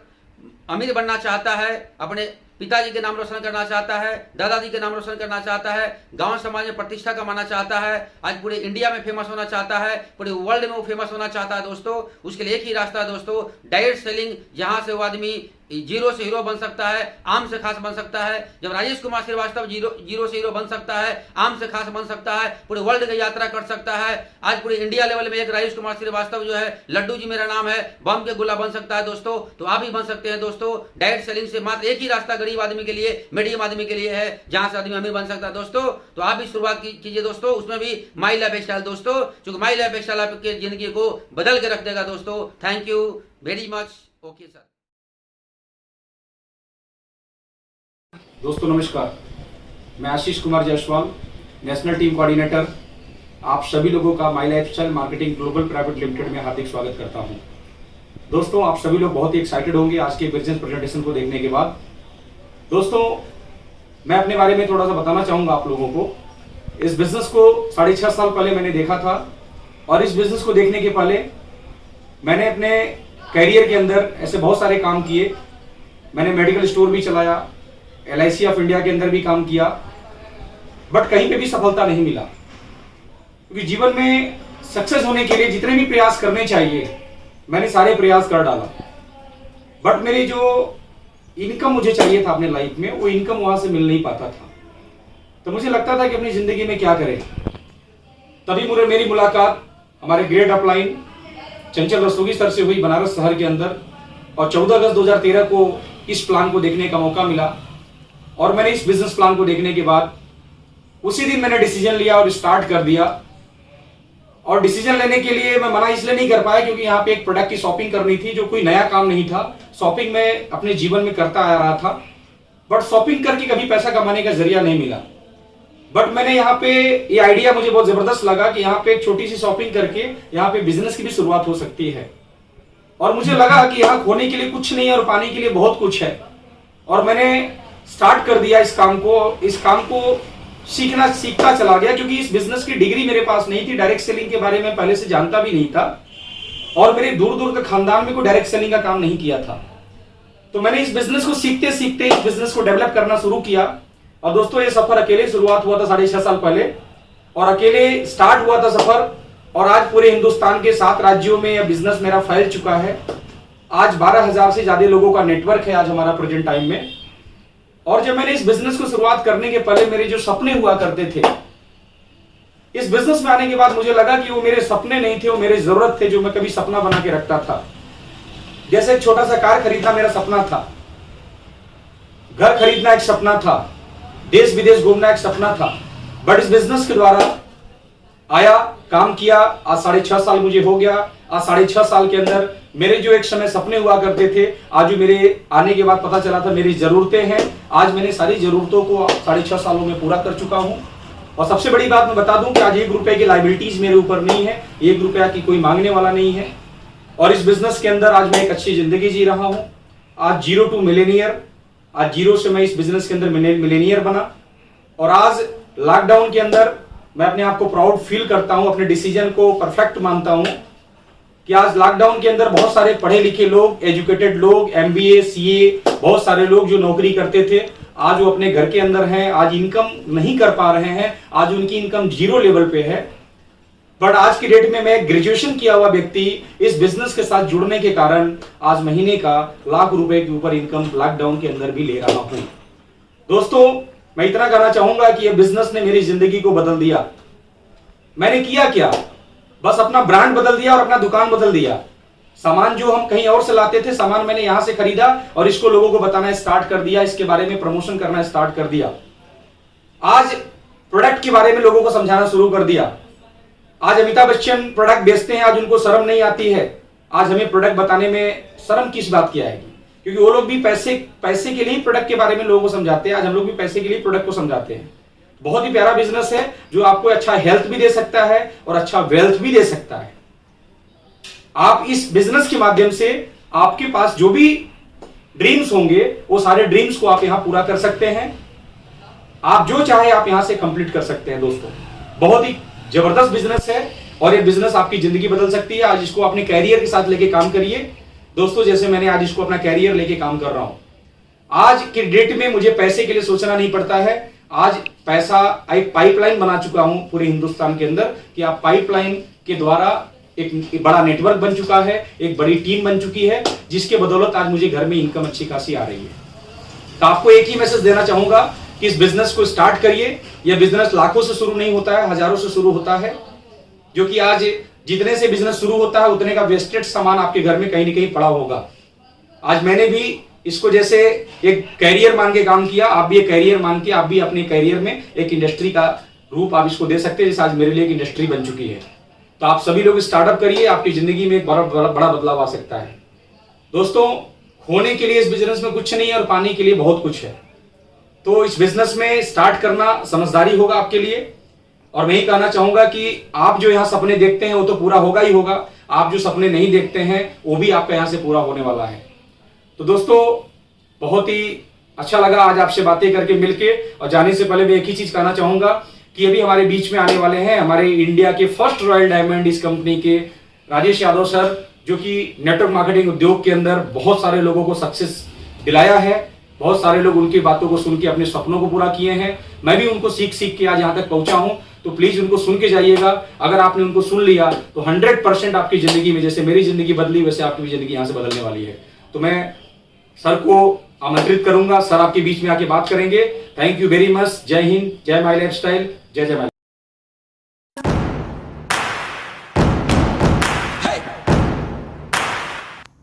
अमीर बनना चाहता है, अपने पिताजी के नाम रोशन करना चाहता है, दादाजी के नाम रोशन करना चाहता है, गांव समाज में प्रतिष्ठा कमाना चाहता है, आज पूरे इंडिया में फेमस होना चाहता है, पूरे वर्ल्ड में वो फेमस होना चाहता है दोस्तों, उसके लिए एक ही रास्ता है दोस्तों, डायरेक्ट सेलिंग। जहां से वो आदमी जीरो से हीरो बन सकता है, आम से खास बन सकता है। जब राजेश कुमार श्रीवास्तव जीरो से हीरो बन सकता है, आम से खास बन सकता है, पूरे वर्ल्ड की यात्रा कर सकता है। आज पूरे इंडिया लेवल में एक राजेश कुमार श्रीवास्तव जो है, लड्डू जी मेरा नाम है, बम के गोला बन सकता है दोस्तों। तो आप भी बन सकते हैं दोस्तों। डायरेक्ट सेलिंग से मात्र एक ही रास्ता गरीब आदमी के लिए, मीडियम आदमी के लिए है, जहां से आदमी अमीर बन सकता है दोस्तों। तो आप भी शुरुआत कीजिए दोस्तों, उसमें भी माई लाइफ स्टाइल दोस्तों, क्योंकि माई लाइफ स्टाइल आपके जिंदगी को बदल के रख देगा दोस्तों। Thank you very much. Okay sir. दोस्तों नमस्कार, मैं Ashish Kumar Jaiswal, national team coordinator, आप सभी लोगों का my lifestyle marketing global private limited में हार्दिक स्वागत करता हूं। दोस्तों आप सभी लोग बहुत ही एक्साइटेड होंगे आज के बिजनेस प्रेजेंटेशन को देखने के बाद। दोस्तों मैं अपने बारे में थोड़ा सा बताना चाहूंगा आप लोगों को। इस बिजनेस को 6.5 साल पहले मैंने देखा था, और इस बिजनेस को देखने के पहले मैंने अपने कैरियर के अंदर ऐसे बहुत सारे काम किए। मैंने मेडिकल स्टोर भी चलाया, LIC ऑफ इंडिया के अंदर भी काम किया, बट कहीं पे भी सफलता नहीं मिला। क्योंकि जीवन में सक्सेस होने के लिए जितने भी प्रयास करने चाहिए मैंने सारे प्रयास कर डाला, बट मेरी जो इनकम मुझे चाहिए था अपने लाइफ में, वो इनकम वहां से मिल नहीं पाता था। तो मुझे लगता था कि अपनी जिंदगी में क्या करें। तभी मेरी मुलाकात हमारे ग्रेड अपलाइन चंचल रस्तोगी सर से हुई बनारस शहर के अंदर, और 14 अगस्त 2013 को इस प्लान को देखने का मौका मिला। और मैंने इस बिजनेस प्लान को देखने के बाद उसी दिन मैंने डिसीजन लिया और स्टार्ट कर दिया। और डिसीजन लेने के लिए मैं मना इसलिए नहीं कर पाया क्योंकि यहाँ पे एक प्रोडक्ट की शॉपिंग करनी थी, जो कोई नया काम नहीं था। शॉपिंग मैं अपने जीवन में करता आ रहा था, बट शॉपिंग करके कभी पैसा कमाने का जरिया नहीं मिला। बट मैंने यहाँ पे ये आइडिया मुझे बहुत जबरदस्त लगा कि यहाँ पे एक छोटी सी शॉपिंग करके यहाँ पे बिजनेस की भी शुरुआत हो सकती है। और मुझे लगा कि यहाँ खोने के लिए कुछ नहीं है और पाने के लिए बहुत कुछ है। और मैंने स्टार्ट कर दिया इस काम को सीखता चला गया, क्योंकि इस बिजनेस की डिग्री मेरे पास नहीं थी। डायरेक्ट सेलिंग के बारे में पहले से जानता भी नहीं था, और मेरे दूर दूर के खानदान में कोई डायरेक्ट सेलिंग का काम नहीं किया था। तो मैंने इस बिजनेस को सीखते सीखते इस बिजनेस को डेवलप करना शुरू किया। और दोस्तों ये सफर अकेले शुरुआत हुआ था 6.5 साल पहले, और अकेले स्टार्ट हुआ था सफर। और आज पूरे हिंदुस्तान के 7 राज्यों में यह बिजनेस मेरा फैल चुका है। आज 12,000 से ज्यादा लोगों का नेटवर्क है आज हमारा प्रेजेंट टाइम में। और जब मैंने इस बिजनेस को शुरुआत करने के पहले मेरे जो सपने हुआ करते थे, इस बिजनेस में आने के बाद मुझे लगा कि वो मेरे सपने नहीं थे, वो मेरे जरूरत थे जो मैं कभी सपना बना के रखता था। जैसे एक छोटा सा कार खरीदना मेरा सपना था, घर खरीदना एक सपना था, देश विदेश घूमना एक सपना था। बट इस बिजनेस के द्वारा आया, काम किया, आज 6.5 साल मुझे हो गया। आज 6.5 साल के अंदर मेरे जो एक समय सपने हुआ करते थे, आज जो मेरे आने के बाद पता चला था मेरी जरूरतें हैं, आज मैंने सारी जरूरतों को 6.5 सालों में पूरा कर चुका हूं। और सबसे बड़ी बात मैं बता दूं कि आज 1 रुपए की लायबिलिटीज मेरे ऊपर नहीं है, 1 रुपया की कोई मांगने वाला नहीं है। और इस बिजनेस के अंदर आज मैं एक अच्छी जिंदगी जी रहा हूं। आज 0 to मिलेनियर, आज 0 से मैं इस बिजनेस के अंदर मिलेनियर बना। और आज लॉकडाउन के अंदर मैं अपने आप को प्राउड फील करता हूं, अपने डिसीजन को परफेक्ट मानता हूं कि आज लॉकडाउन के अंदर बहुत सारे पढ़े लिखे लोग, एजुकेटेड लोग, MBA, CA, बहुत सारे लोग जो नौकरी करते थे, आज वो अपने घर के अंदर हैं, आज इनकम नहीं कर पा रहे हैं, आज उनकी इनकम 0 लेवल पे है। बट आज की डेट में मैं ग्रेजुएशन किया हुआ व्यक्ति इस बिजनेस के साथ जुड़ने के कारण आज महीने का लाख रुपए के ऊपर इनकम लॉकडाउन के अंदर भी ले रहा हूं। दोस्तों, मैं इतना कहना चाहूंगा कि यह बिजनेस ने मेरी जिंदगी को बदल दिया। मैंने किया क्या? बस अपना ब्रांड बदल दिया और अपना दुकान बदल दिया। सामान जो हम कहीं और से लाते थे, सामान मैंने यहां से खरीदा और इसको लोगों को बताना स्टार्ट कर दिया, इसके बारे में प्रमोशन करना स्टार्ट कर दिया। आज प्रोडक्ट के बारे में लोगों को समझाना शुरू कर दिया। आज अमिताभ बच्चन प्रोडक्ट बेचते हैं, आज उनको शर्म नहीं आती है। आज हमें प्रोडक्ट बताने में शर्म किस बात की आएगी? क्योंकि वो लोग भी पैसे के लिए ही प्रोडक्ट के बारे में लोगों को समझाते हैं। आज हम लोग भी पैसे के लिए प्रोडक्ट को समझाते हैं। बहुत ही प्यारा बिजनेस है जो आपको अच्छा हेल्थ भी दे सकता है और अच्छा वेल्थ भी दे सकता है। आप इस बिजनेस के माध्यम से आपके पास जो भी ड्रीम्स होंगे वो सारे ड्रीम्स को आप यहां पूरा कर सकते हैं। आप जो चाहे आप यहां से कंप्लीट कर सकते हैं। दोस्तों, बहुत ही जबरदस्त बिजनेस है और ये बिजनेस आपकी जिंदगी बदल सकती है। आज इसको अपने कैरियर के साथ लेके काम करिए। दोस्तों, जैसे मैंने आज इसको अपना कैरियर लेके काम कर रहा हूं। आज की डेट में मुझे पैसे के लिए सोचना नहीं पड़ता है। आज पैसा एक पाइपलाइन बना चुका हूं पूरे हिंदुस्तान के अंदर कि आप पाइपलाइन के द्वारा एक बड़ा नेटवर्क बन चुका है, एक बड़ी टीम बन चुकी है, जिसके बदौलत आज मुझे घर में इनकम अच्छी खासी आ रही है। तो आपको एक ही मैसेज देना चाहूंगा कि इस बिजनेस को स्टार्ट करिए। यह बिजनेस लाखों से शुरू नहीं होता है, हजारों से शुरू होता है। जो कि आज जितने से बिजनेस शुरू होता है उतने का वेस्टेड सामान आपके घर में कहीं ना कहीं पड़ा होगा। आज मैंने भी इसको जैसे एक कैरियर मान के काम किया, आप भी एक कैरियर मान के आप भी अपने कैरियर में एक इंडस्ट्री का रूप आप इसको दे सकते हैं, जैसे आज मेरे लिए एक इंडस्ट्री बन चुकी है। तो आप सभी लोग स्टार्टअप करिए, आपकी जिंदगी में एक बड़ा बदलाव आ सकता है। दोस्तों, खोने के लिए इस बिजनेस में कुछ नहीं है और पाने के लिए बहुत कुछ है। तो इस बिजनेस में स्टार्ट करना समझदारी होगा आपके लिए। और मैं ही कहना चाहूंगा कि आप जो यहाँ सपने देखते हैं वो तो पूरा होगा ही होगा, आप जो सपने नहीं देखते हैं वो भी आपका यहाँ से पूरा होने वाला है। तो दोस्तों, बहुत ही अच्छा लगा आज आपसे बातें करके मिलके। और जाने से पहले मैं एक ही चीज कहना चाहूंगा कि अभी हमारे बीच में आने वाले हैं हमारे इंडिया के फर्स्ट रॉयल डायमंड इस कंपनी के राजेश यादव सर, जो कि नेटवर्क मार्केटिंग उद्योग के अंदर बहुत सारे लोगों को सक्सेस दिलाया है। बहुत सारे लोग उनकी बातों को सुन के अपने सपनों को पूरा किए हैं। मैं भी उनको सीख के आज यहाँ तक पहुंचा हूं। तो प्लीज उनको सुन के जाइएगा। अगर आपने उनको सुन लिया तो 100% आपकी जिंदगी में जैसे मेरी जिंदगी बदली वैसे आपकी भी जिंदगी यहाँ से बदलने वाली है। तो मैं सर को आमंत्रित करूंगा, सर आपके बीच में आके बात करेंगे। Thank you very much. जय हिंद, जय माई लाइफस्टाइल, जय जय माई।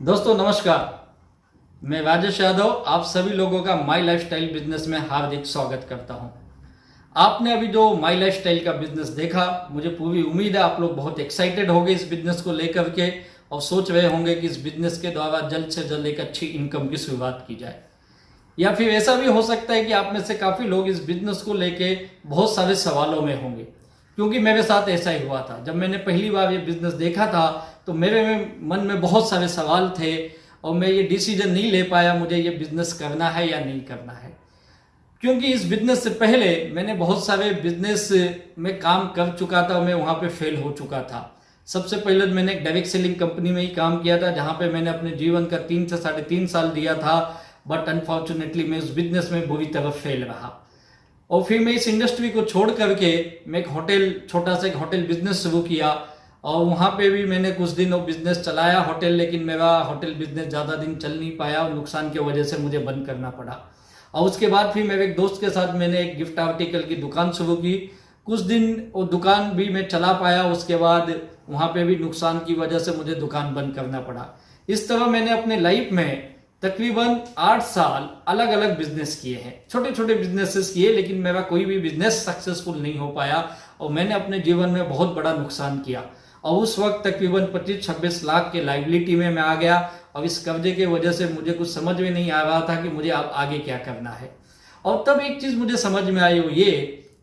दोस्तों नमस्कार, मैं राजेश यादव आप सभी लोगों का माई लाइफस्टाइल बिजनेस में हार्दिक स्वागत करता हूं। आपने अभी जो माई लाइफस्टाइल का बिजनेस देखा, मुझे पूरी उम्मीद है आप लोग बहुत एक्साइटेड होंगे इस बिजनेस को लेकर के और सोच रहे होंगे कि इस बिजनेस के द्वारा जल्द से जल्द एक अच्छी इनकम की शुरुआत की जाए। या फिर ऐसा भी हो सकता है कि आप में से काफ़ी लोग इस बिजनेस को लेके बहुत सारे सवालों में होंगे, क्योंकि मेरे साथ ऐसा ही हुआ था। जब मैंने पहली बार ये बिजनेस देखा था तो मेरे मन में बहुत सारे सवाल थे और मैं ये डिसीजन नहीं ले पाया मुझे ये बिजनेस करना है या नहीं करना है। क्योंकि इस बिजनेस से पहले मैंने बहुत सारे बिजनेस में काम कर चुका था, मैं वहाँ पे फेल हो चुका था। सबसे पहले मैंने एक डायरेक्ट सेलिंग कंपनी में ही काम किया था, जहाँ पे मैंने अपने जीवन का 3 से 3.5 साल दिया था। बट अनफॉर्चुनेटली मैं उस बिजनेस में बुरी तरह फेल रहा और फिर मैं इस इंडस्ट्री को छोड़ करके मैं एक छोटा सा होटल बिजनेस शुरू किया और वहाँ पे भी मैंने कुछ दिन वो बिजनेस चलाया होटल, लेकिन मेरा होटल बिजनेस ज़्यादा दिन चल नहीं पाया और नुकसान की वजह से मुझे बंद करना पड़ा। और उसके बाद फिर मेरे एक दोस्त के साथ मैंने एक गिफ्ट आर्टिकल की दुकान शुरू की। कुछ दिन वो दुकान भी मैं चला पाया, उसके बाद वहाँ पे भी नुकसान की वजह से मुझे दुकान बंद करना पड़ा। इस तरह मैंने अपने लाइफ में तकरीबन 8 साल अलग अलग बिजनेस किए हैं, छोटे छोटे बिजनेसेस किए, लेकिन मेरा कोई भी बिजनेस सक्सेसफुल नहीं हो पाया और मैंने अपने जीवन में बहुत बड़ा नुकसान किया। और उस वक्त तकरीबन 25-26 लाख के लाइबिलिटी में मैं आ गया और इस कर्जे की वजह से मुझे कुछ समझ में नहीं आ रहा था कि मुझे अब आगे क्या करना है। और तब एक चीज़ मुझे समझ में आई, वो ये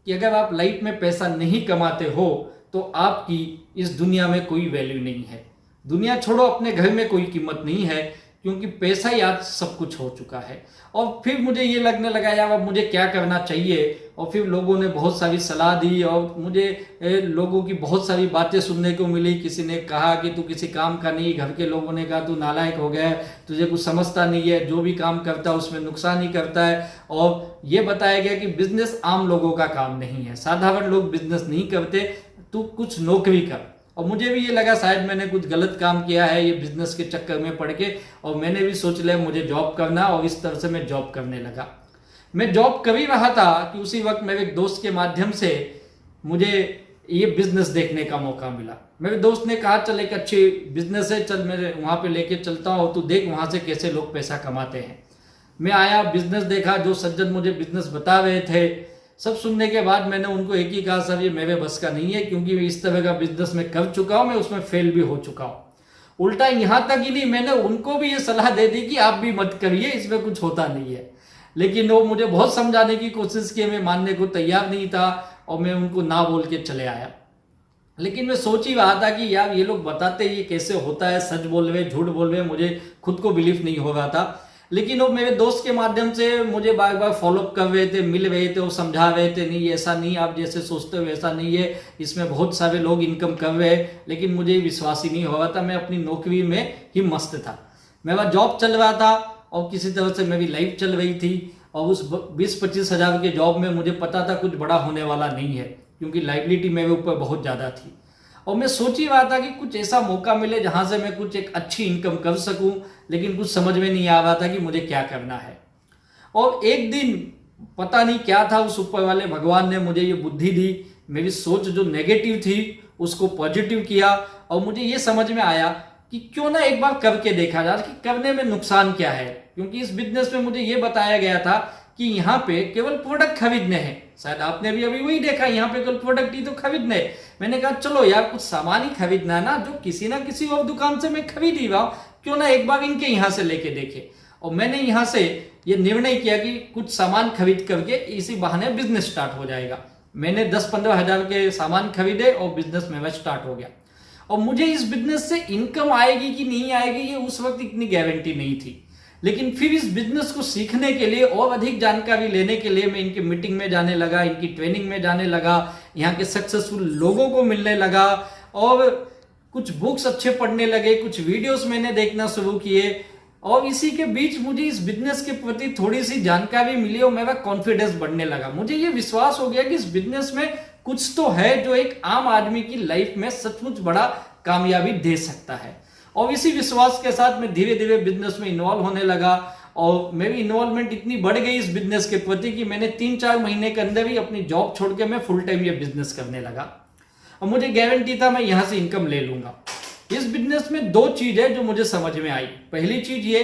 कि अगर आप लाइफ में पैसा नहीं कमाते हो तो आपकी इस दुनिया में कोई वैल्यू नहीं है। दुनिया छोड़ो, अपने घर में कोई कीमत नहीं है, क्योंकि पैसा ही आज सब कुछ हो चुका है। और फिर मुझे ये लगने लगा यार अब मुझे क्या करना चाहिए। और फिर लोगों ने बहुत सारी सलाह दी और मुझे लोगों की बहुत सारी बातें सुनने को मिली। किसी ने कहा कि तू किसी काम का नहीं, घर के लोगों ने कहा तू नालायक हो गया है, तुझे कुछ समझता नहीं है, जो भी काम करता है उसमें नुकसान ही करता है। और ये बताया गया कि बिजनेस आम लोगों का काम नहीं है, साधारण लोग बिजनेस नहीं करते, तू कुछ नौकरी कर। और मुझे भी ये लगा शायद मैंने कुछ गलत काम किया है ये बिजनेस के चक्कर में पड़ के, और मैंने भी सोच लिया मुझे जॉब करना, और इस तरह से मैं जॉब करने लगा। मैं जॉब कर ही रहा था कि उसी वक्त मेरे एक दोस्त के माध्यम से मुझे ये बिजनेस देखने का मौका मिला। मेरे दोस्त ने कहा चल एक अच्छी बिजनेस है, चल मैं वहाँ पे लेके चलता हूँ, तू देख वहाँ से कैसे लोग पैसा कमाते हैं। मैं आया, बिजनेस देखा, जो सज्जन मुझे बिजनेस बता रहे थे, सब सुनने के बाद मैंने उनको एक ही कहा सर ये मेरे बस का नहीं है, क्योंकि मैं इस तरह का बिजनेस में कर चुका हूँ, मैं उसमें फेल भी हो चुका हूँ। उल्टा यहाँ तक ही नहीं, मैंने उनको भी ये सलाह दे दी कि आप भी मत करिए, इसमें कुछ होता नहीं है। लेकिन वो मुझे बहुत समझाने की कोशिश की, मैं मानने को तैयार नहीं था और मैं उनको ना बोल के चले आया। लेकिन मैं सोच ही रहा था कि यार ये लोग बताते ये कैसे होता है, सच बोल रहे झूठ बोल रहे, मुझे खुद को बिलीव नहीं हो रहा था। लेकिन वो मेरे दोस्त के माध्यम से मुझे बार बार फॉलोअप कर रहे थे, मिल रहे थे, वो समझा रहे थे नहीं ऐसा नहीं, आप जैसे सोचते हो वैसा नहीं है, इसमें बहुत सारे लोग इनकम कर रहे हैं। लेकिन मुझे विश्वास ही नहीं हो रहा था, मैं अपनी नौकरी में ही मस्त था, मेरा जॉब चल रहा था और किसी तरह से मेरी लाइफ चल रही थी। और उस 20-25 हज़ार के जॉब में मुझे पता था कुछ बड़ा होने वाला नहीं है, क्योंकि लाइबिलिटी मेरे ऊपर बहुत ज़्यादा थी। और मैं सोच ही रहा था कि कुछ ऐसा मौका मिले जहाँ से मैं कुछ एक अच्छी इनकम कर सकूँ, लेकिन कुछ समझ में नहीं आ रहा था कि मुझे क्या करना है। और एक दिन पता नहीं क्या था, उस ऊपर वाले भगवान ने मुझे ये बुद्धि दी, मेरी सोच जो नेगेटिव थी उसको पॉजिटिव किया। और मुझे ये समझ में आया कि क्यों ना एक बार करके देखा जाए कि करने में नुकसान क्या है। क्योंकि इस बिजनेस में मुझे ये बताया गया था कि यहाँ पे केवल प्रोडक्ट खरीदने हैं, शायद आपने भी अभी वही देखा, यहाँ पे केवल प्रोडक्ट ही तो खरीदने। मैंने कहा चलो यार कुछ सामान ही खरीदना है ना, जो किसी ना किसी और दुकान से मैं खरीद ही रहा हूँ, क्यों ना एक बार इनके यहाँ से लेके देखे। और मैंने यहाँ से ये निर्णय किया कि कुछ सामान खरीद करके इसी बहाने बिजनेस स्टार्ट हो जाएगा। मैंने 10-15 हज़ार के सामान खरीदे और बिजनेस मेरा स्टार्ट हो गया। और मुझे इस बिजनेस से इनकम आएगी कि नहीं आएगी ये उस वक्त इतनी गारंटी नहीं थी। लेकिन फिर इस बिजनेस को सीखने के लिए और अधिक जानकारी लेने के लिए मैं इनकी मीटिंग में जाने लगा, इनकी ट्रेनिंग में जाने लगा, यहाँ के सक्सेसफुल लोगों को मिलने लगा और कुछ बुक्स अच्छे पढ़ने लगे, कुछ वीडियोस मैंने देखना शुरू किए। और इसी के बीच मुझे इस बिजनेस के प्रति थोड़ी सी जानकारी मिली और मेरा कॉन्फिडेंस बढ़ने लगा। मुझे ये विश्वास हो गया कि इस बिजनेस में कुछ तो है जो एक आम आदमी की लाइफ में सचमुच बड़ा कामयाबी दे सकता है। और इसी विश्वास के साथ मैं धीरे धीरे बिजनेस में इन्वॉल्व होने लगा और मेरी इन्वॉल्वमेंट इतनी बढ़ गई इस बिजनेस के प्रति कि मैंने 3-4 महीने के अंदर ही अपनी जॉब छोड़ के मैं फुल टाइम ये बिजनेस करने लगा। और मुझे गारंटी था मैं यहाँ से इनकम ले लूंगा। इस बिजनेस में 2 चीज है जो मुझे समझ में आई। पहली चीज ये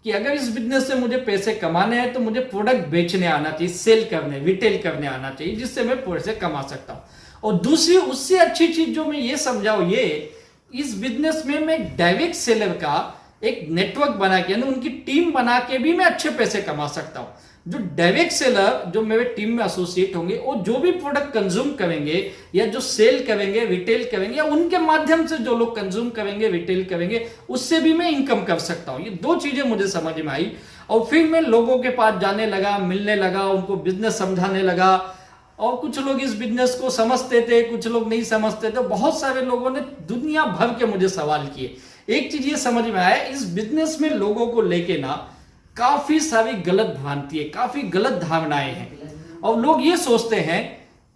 कि अगर इस बिजनेस से मुझे पैसे कमाने हैं तो मुझे प्रोडक्ट बेचने आना चाहिए, सेल करने, रिटेल करने आना चाहिए, जिससे मैं पैसे कमा सकता हूँ। और दूसरी उससे अच्छी चीज जो मैं ये समझाऊँ, ये इस बिजनेस में मैं डायरेक्ट सेलर का एक नेटवर्क बना के, उनकी टीम बना के भी मैं अच्छे पैसे कमा सकता हूँ। जो डायरेक्ट सेलर जो मेरे टीम में एसोसिएट होंगे और जो भी प्रोडक्ट कंज्यूम करेंगे या जो सेल करेंगे, रिटेल करेंगे, या उनके माध्यम से जो लोग कंज्यूम करेंगे, रिटेल करेंगे, उससे भी मैं इनकम कर सकता हूँ। ये 2 चीजें मुझे समझ में आई। और फिर मैं लोगों के पास जाने लगा, मिलने लगा, उनको बिजनेस समझाने लगा। और कुछ लोग इस बिजनेस को समझते थे, कुछ लोग नहीं समझते थे। बहुत सारे लोगों ने दुनिया भर के मुझे सवाल किए। एक चीज ये समझ में आया, इस बिजनेस में लोगों को लेके ना काफी सारी गलत भ्रांति है, काफी गलत धारणाएं हैं। और लोग ये सोचते हैं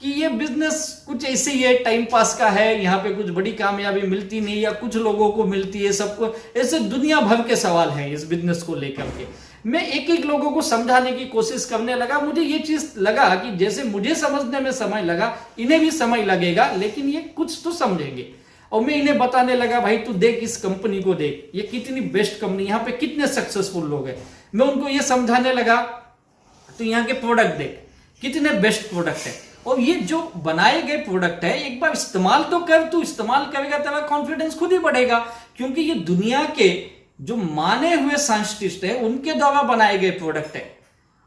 कि ये बिजनेस कुछ ऐसे ही है, टाइम पास का है, यहाँ पे कुछ बड़ी कामयाबी मिलती नहीं या कुछ लोगों को मिलती है, सबको ऐसे दुनिया भर के सवाल हैं इस बिजनेस को लेकर के। मैं एक एक लोगों को समझाने की कोशिश करने लगा। मुझे ये चीज लगा कि जैसे मुझे समझने में समय लगा, इन्हें भी समय लगेगा, लेकिन ये कुछ तो समझेंगे। और मैं इन्हें बताने लगा, भाई तू देख इस कंपनी को देख, ये कितनी बेस्ट कंपनी, यहाँ पे कितने सक्सेसफुल लोग हैं। मैं उनको ये समझाने लगा, तो यहाँ के प्रोडक्ट देख कितने बेस्ट प्रोडक्ट है, और ये जो बनाए गए प्रोडक्ट है एक बार इस्तेमाल तो कर, तू इस्तेमाल करेगा तेरा कॉन्फिडेंस खुद ही बढ़ेगा, क्योंकि ये दुनिया के जो माने हुए साइंटिस्ट है उनके द्वारा बनाए गए प्रोडक्ट है,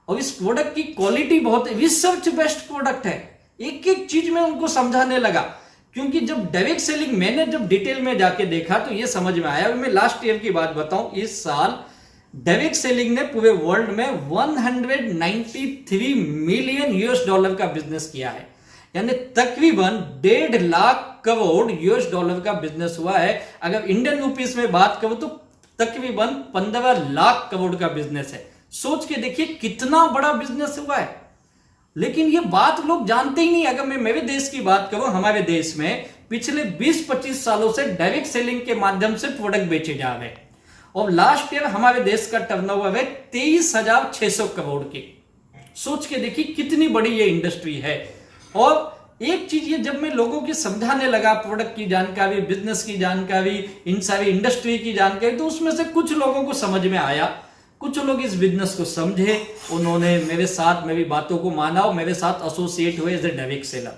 और इस प्रोडक्ट की क्वालिटी बहुत रिसर्च बेस्ड प्रोडक्ट है। एक एक चीज में उनको समझाने लगा, क्योंकि जब डायरेक्ट सेलिंग मैंने जब डिटेल में जाके देखा तो ये समझ में आया। मैं लास्ट ईयर की बात बताऊं, इस साल डायरेक्ट सेलिंग ने पूरे वर्ल्ड में 193 मिलियन यूएस डॉलर का बिजनेस किया है, यानी तकरीबन 1.5 लाख करोड़ यूएस डॉलर का बिजनेस हुआ है। अगर इंडियन रुपीस में बात करूं तो तकरीबन 15 लाख करोड़ का बिजनेस है। सोच के देखिए कितना बड़ा बिजनेस हुआ है, लेकिन ये बात लोग जानते ही नहीं। अगर मैं मेरे देश की बात करूं, हमारे देश में पिछले 20-25 सालों से डायरेक्ट सेलिंग के माध्यम से प्रोडक्ट बेचे जा रहे हैं, और लास्ट ईयर हमारे देश का टर्नओवर है 23,600 करोड़ की। सोच के देखिए कितनी बड़ी ये इंडस्ट्री है। और एक चीज ये जब मैं लोगों की समझाने लगा, प्रोडक्ट की जानकारी, बिजनेस की जानकारी, इन सारी इंडस्ट्री की जानकारी, तो उसमें से कुछ लोगों को समझ में आया, कुछ लोग इस बिजनेस को समझे, उन्होंने मेरे साथ मेरी बातों को माना और मेरे साथ एसोसिएट हुए एज ए डायरेक्ट सेलर।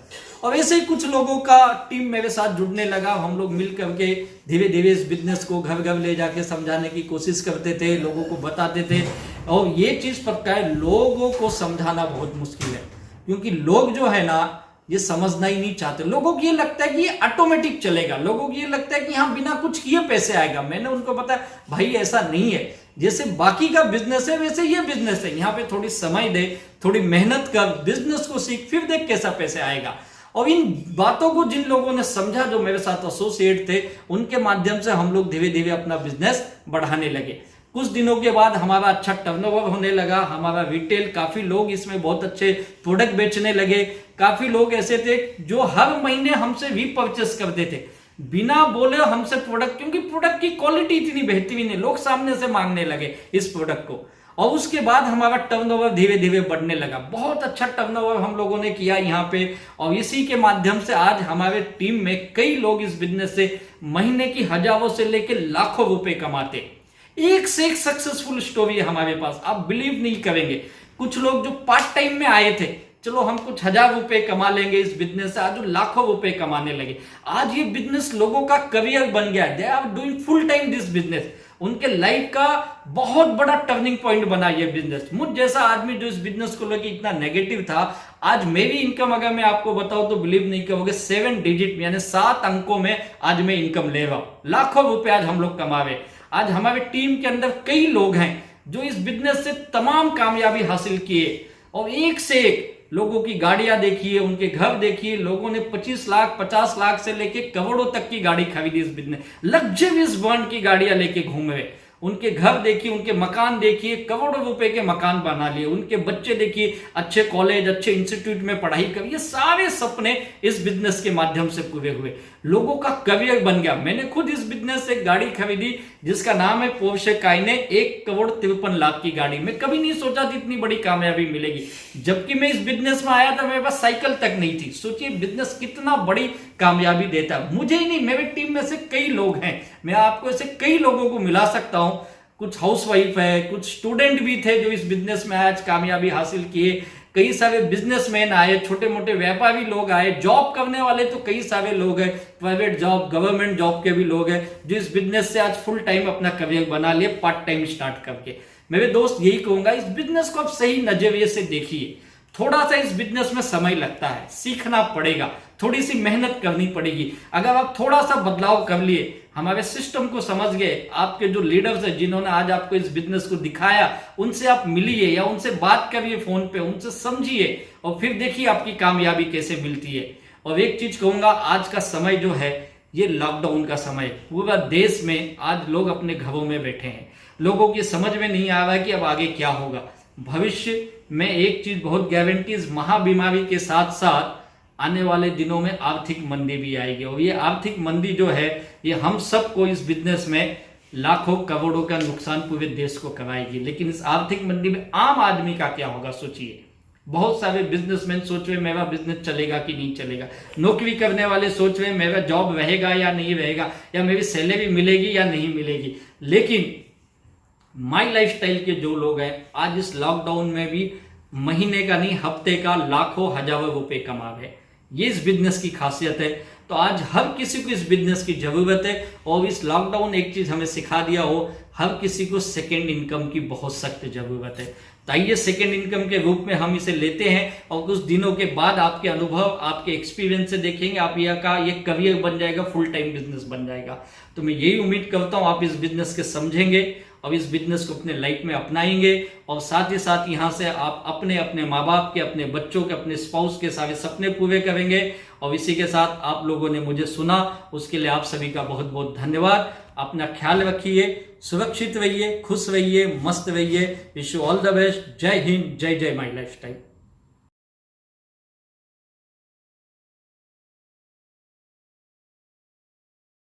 और ऐसे ही कुछ लोगों का टीम मेरे साथ जुड़ने लगा। हम लोग मिल करके धीरे धीरे इस बिजनेस को घर घर ले जाके समझाने की कोशिश करते थे, लोगों को बताते थे। और ये चीज पक्का है, लोगों को समझाना बहुत मुश्किल है, क्योंकि लोग जो है ना ये समझना ही नहीं चाहते। लोगों को ये लगता है कि ये ऑटोमेटिक चलेगा, लोगों को ये लगता है कि हाँ बिना कुछ किए पैसे आएगा। मैंने उनको बताया भाई ऐसा नहीं है, जैसे बाकी का बिजनेस है वैसे ये बिजनेस है। यहाँ पे थोड़ी समय दे, थोड़ी मेहनत कर, बिजनेस को सीख, फिर देख कैसा पैसे आएगा। और इन बातों को जिन लोगों ने समझा, जो मेरे साथ एसोसिएट थे, उनके माध्यम से हम लोग धीरे धीरे अपना बिजनेस बढ़ाने लगे। कुछ दिनों के बाद हमारा अच्छा टर्नओवर होने लगा, हमारा रिटेल, काफी लोग इसमें बहुत अच्छे प्रोडक्ट बेचने लगे। काफी लोग ऐसे थे जो हर महीने हमसे रीपरचेस करते थे, बिना बोले हमसे प्रोडक्ट, क्योंकि प्रोडक्ट की क्वालिटी इतनी बेहतरीन है, लोग सामने से मांगने लगे इस प्रोडक्ट को। और उसके बाद हमारा टर्नओवर धीरे धीरे बढ़ने लगा। बहुत अच्छा टर्नओवर हम लोगों ने किया यहाँ पे, और इसी के माध्यम से आज हमारे टीम में कई लोग इस बिजनेस से महीने की हजारों से लेकर लाखों रुपए कमाते। एक से एक सक्सेसफुल स्टोरी है हमारे पास, आप बिलीव नहीं करेंगे। कुछ लोग जो पार्ट टाइम में आए थे, चलो हम कुछ 1000 रुपए कमा लेंगे इस बिजनेस से, आज वो लाखों रुपए कमाने लगे। आज ये बिजनेस लोगों का करियर बन गया है, they are doing full time this business. उनके लाइफ का बहुत बड़ा टर्निंग पॉइंट बना ये बिजनेस। मुझ जैसा आदमी जो इस बिजनेस को लेकर इतना नेगेटिव था, आज मेरी इनकम अगर मैं आपको बताऊं तो बिलीव नहीं करोगे, 7 डिजिट यानी 7 अंकों में आज मैं इनकम ले रहा हूं। लाखों रुपए आज हम लोग कमा रहे। आज हमारे टीम के अंदर कई लोग हैं जो इस बिजनेस से तमाम कामयाबी हासिल किए, और एक से एक लोगों की गाड़ियां देखिए, उनके घर देखिए। लोगों ने 25 लाख 50 लाख से लेके करोड़ों तक की गाड़ी खरीदी इस बिजनेस, लग्जरियस ब्रांड की गाड़ियां लेके घूम रहे। उनके घर देखिए, उनके मकान देखिए, करोड़ों रुपए के मकान बना लिए। उनके बच्चे देखिए अच्छे कॉलेज, अच्छे इंस्टीट्यूट में पढ़ाई कर, ये सारे सपने इस बिजनेस के माध्यम से पूरे हुए। लोगों का करियर बन गया। मैंने खुद इस बिजनेस से एक गाड़ी खरीदी जिसका नाम है पोर्शे कायने, 1,53,00,000 की गाड़ी। मैं कभी नहीं सोचा थी इतनी बड़ी कामयाबी मिलेगी। जबकि मैं इस बिजनेस में आया था, मेरे पास साइकिल तक नहीं थी। सोचिए बिजनेस कितना बड़ी कामयाबी देता है। मुझे ही नहीं, मेरे टीम में से कई लोग हैं, मैं आपको ऐसे कई लोगों को मिला सकता हूं। कुछ हाउसवाइफ है, कुछ स्टूडेंट भी थे जो इस बिजनेस में आज कामयाबी हासिल किए। कई सारे बिजनेसमैन आए, छोटे मोटे व्यापारी लोग आए, जॉब करने वाले तो कई सारे लोग हैं, प्राइवेट जॉब, गवर्नमेंट जॉब के भी लोग हैं जो इस बिजनेस से आज फुल टाइम अपना करियर बना लिए, पार्ट टाइम स्टार्ट करके। मेरे दोस्त यही कहूंगा, इस बिजनेस को आप सही नजरिए से देखिए। थोड़ा सा इस बिजनेस में समय लगता है, सीखना पड़ेगा, थोड़ी सी मेहनत करनी पड़ेगी। अगर आप थोड़ा सा बदलाव कर लिए, हमारे सिस्टम को समझ गए, आपके जो लीडर्स हैं जिन्होंने आज आपको इस बिजनेस को दिखाया, उनसे आप मिलिए या उनसे बात करिए फोन पे, उनसे समझिए और फिर देखिए आपकी कामयाबी कैसे मिलती है। और एक चीज कहूंगा, आज का समय जो है ये लॉकडाउन का समय, पूरा देश में आज लोग अपने घरों में बैठे हैं। लोगों की समझ में नहीं आ रहा है कि अब आगे क्या होगा। भविष्य में एक चीज बहुत गारंटी, इस महाबीमारी के साथ साथ आने वाले दिनों में आर्थिक मंदी भी आएगी, और ये आर्थिक मंदी जो है ये हम सबको इस बिजनेस में लाखों करोड़ों का नुकसान पूरे देश को कराएगी। लेकिन इस आर्थिक मंदी में आम आदमी का क्या होगा सोचिए। बहुत सारे बिजनेसमैन सोच रहे मेरा बिजनेस चलेगा कि नहीं चलेगा, नौकरी करने वाले सोच रहे मेरा जॉब रहेगा या नहीं रहेगा, या मेरी सैलरी मिलेगी या नहीं मिलेगी। लेकिन माई लाइफस्टाइल के जो लोग हैं आज इस लॉकडाउन में भी महीने का नहीं हफ्ते का लाखों हजारों रुपए कमा रहे हैं। ये इस बिजनेस की खासियत है। तो आज हर किसी को इस बिजनेस की जरूरत है, और इस लॉकडाउन एक चीज हमें सिखा दिया हो, हर किसी को सेकेंड इनकम की बहुत सख्त जरूरत है। तो आइए सेकेंड इनकम के रूप में हम इसे लेते हैं, और कुछ दिनों के बाद आपके अनुभव आपके एक्सपीरियंस से देखेंगे आप ये करियर बन जाएगा, फुल टाइम बिजनेस बन जाएगा। तो मैं यही उम्मीद करता हूं आप इस बिजनेस के समझेंगे और इस बिजनेस को अपने लाइफ में अपनाएंगे, और साथ ही साथ यहाँ से आप अपने अपने माँ बाप के, अपने बच्चों के, अपने स्पाउस के सारे सपने पूरे करेंगे। और इसी के साथ आप लोगों ने मुझे सुना, उसके लिए आप सभी का बहुत बहुत धन्यवाद। अपना ख्याल रखिए, सुरक्षित रहिए, खुश रहिए, मस्त रहिए। Wish you all the best. जय हिंद, जय जय माई लाइफस्टाइल।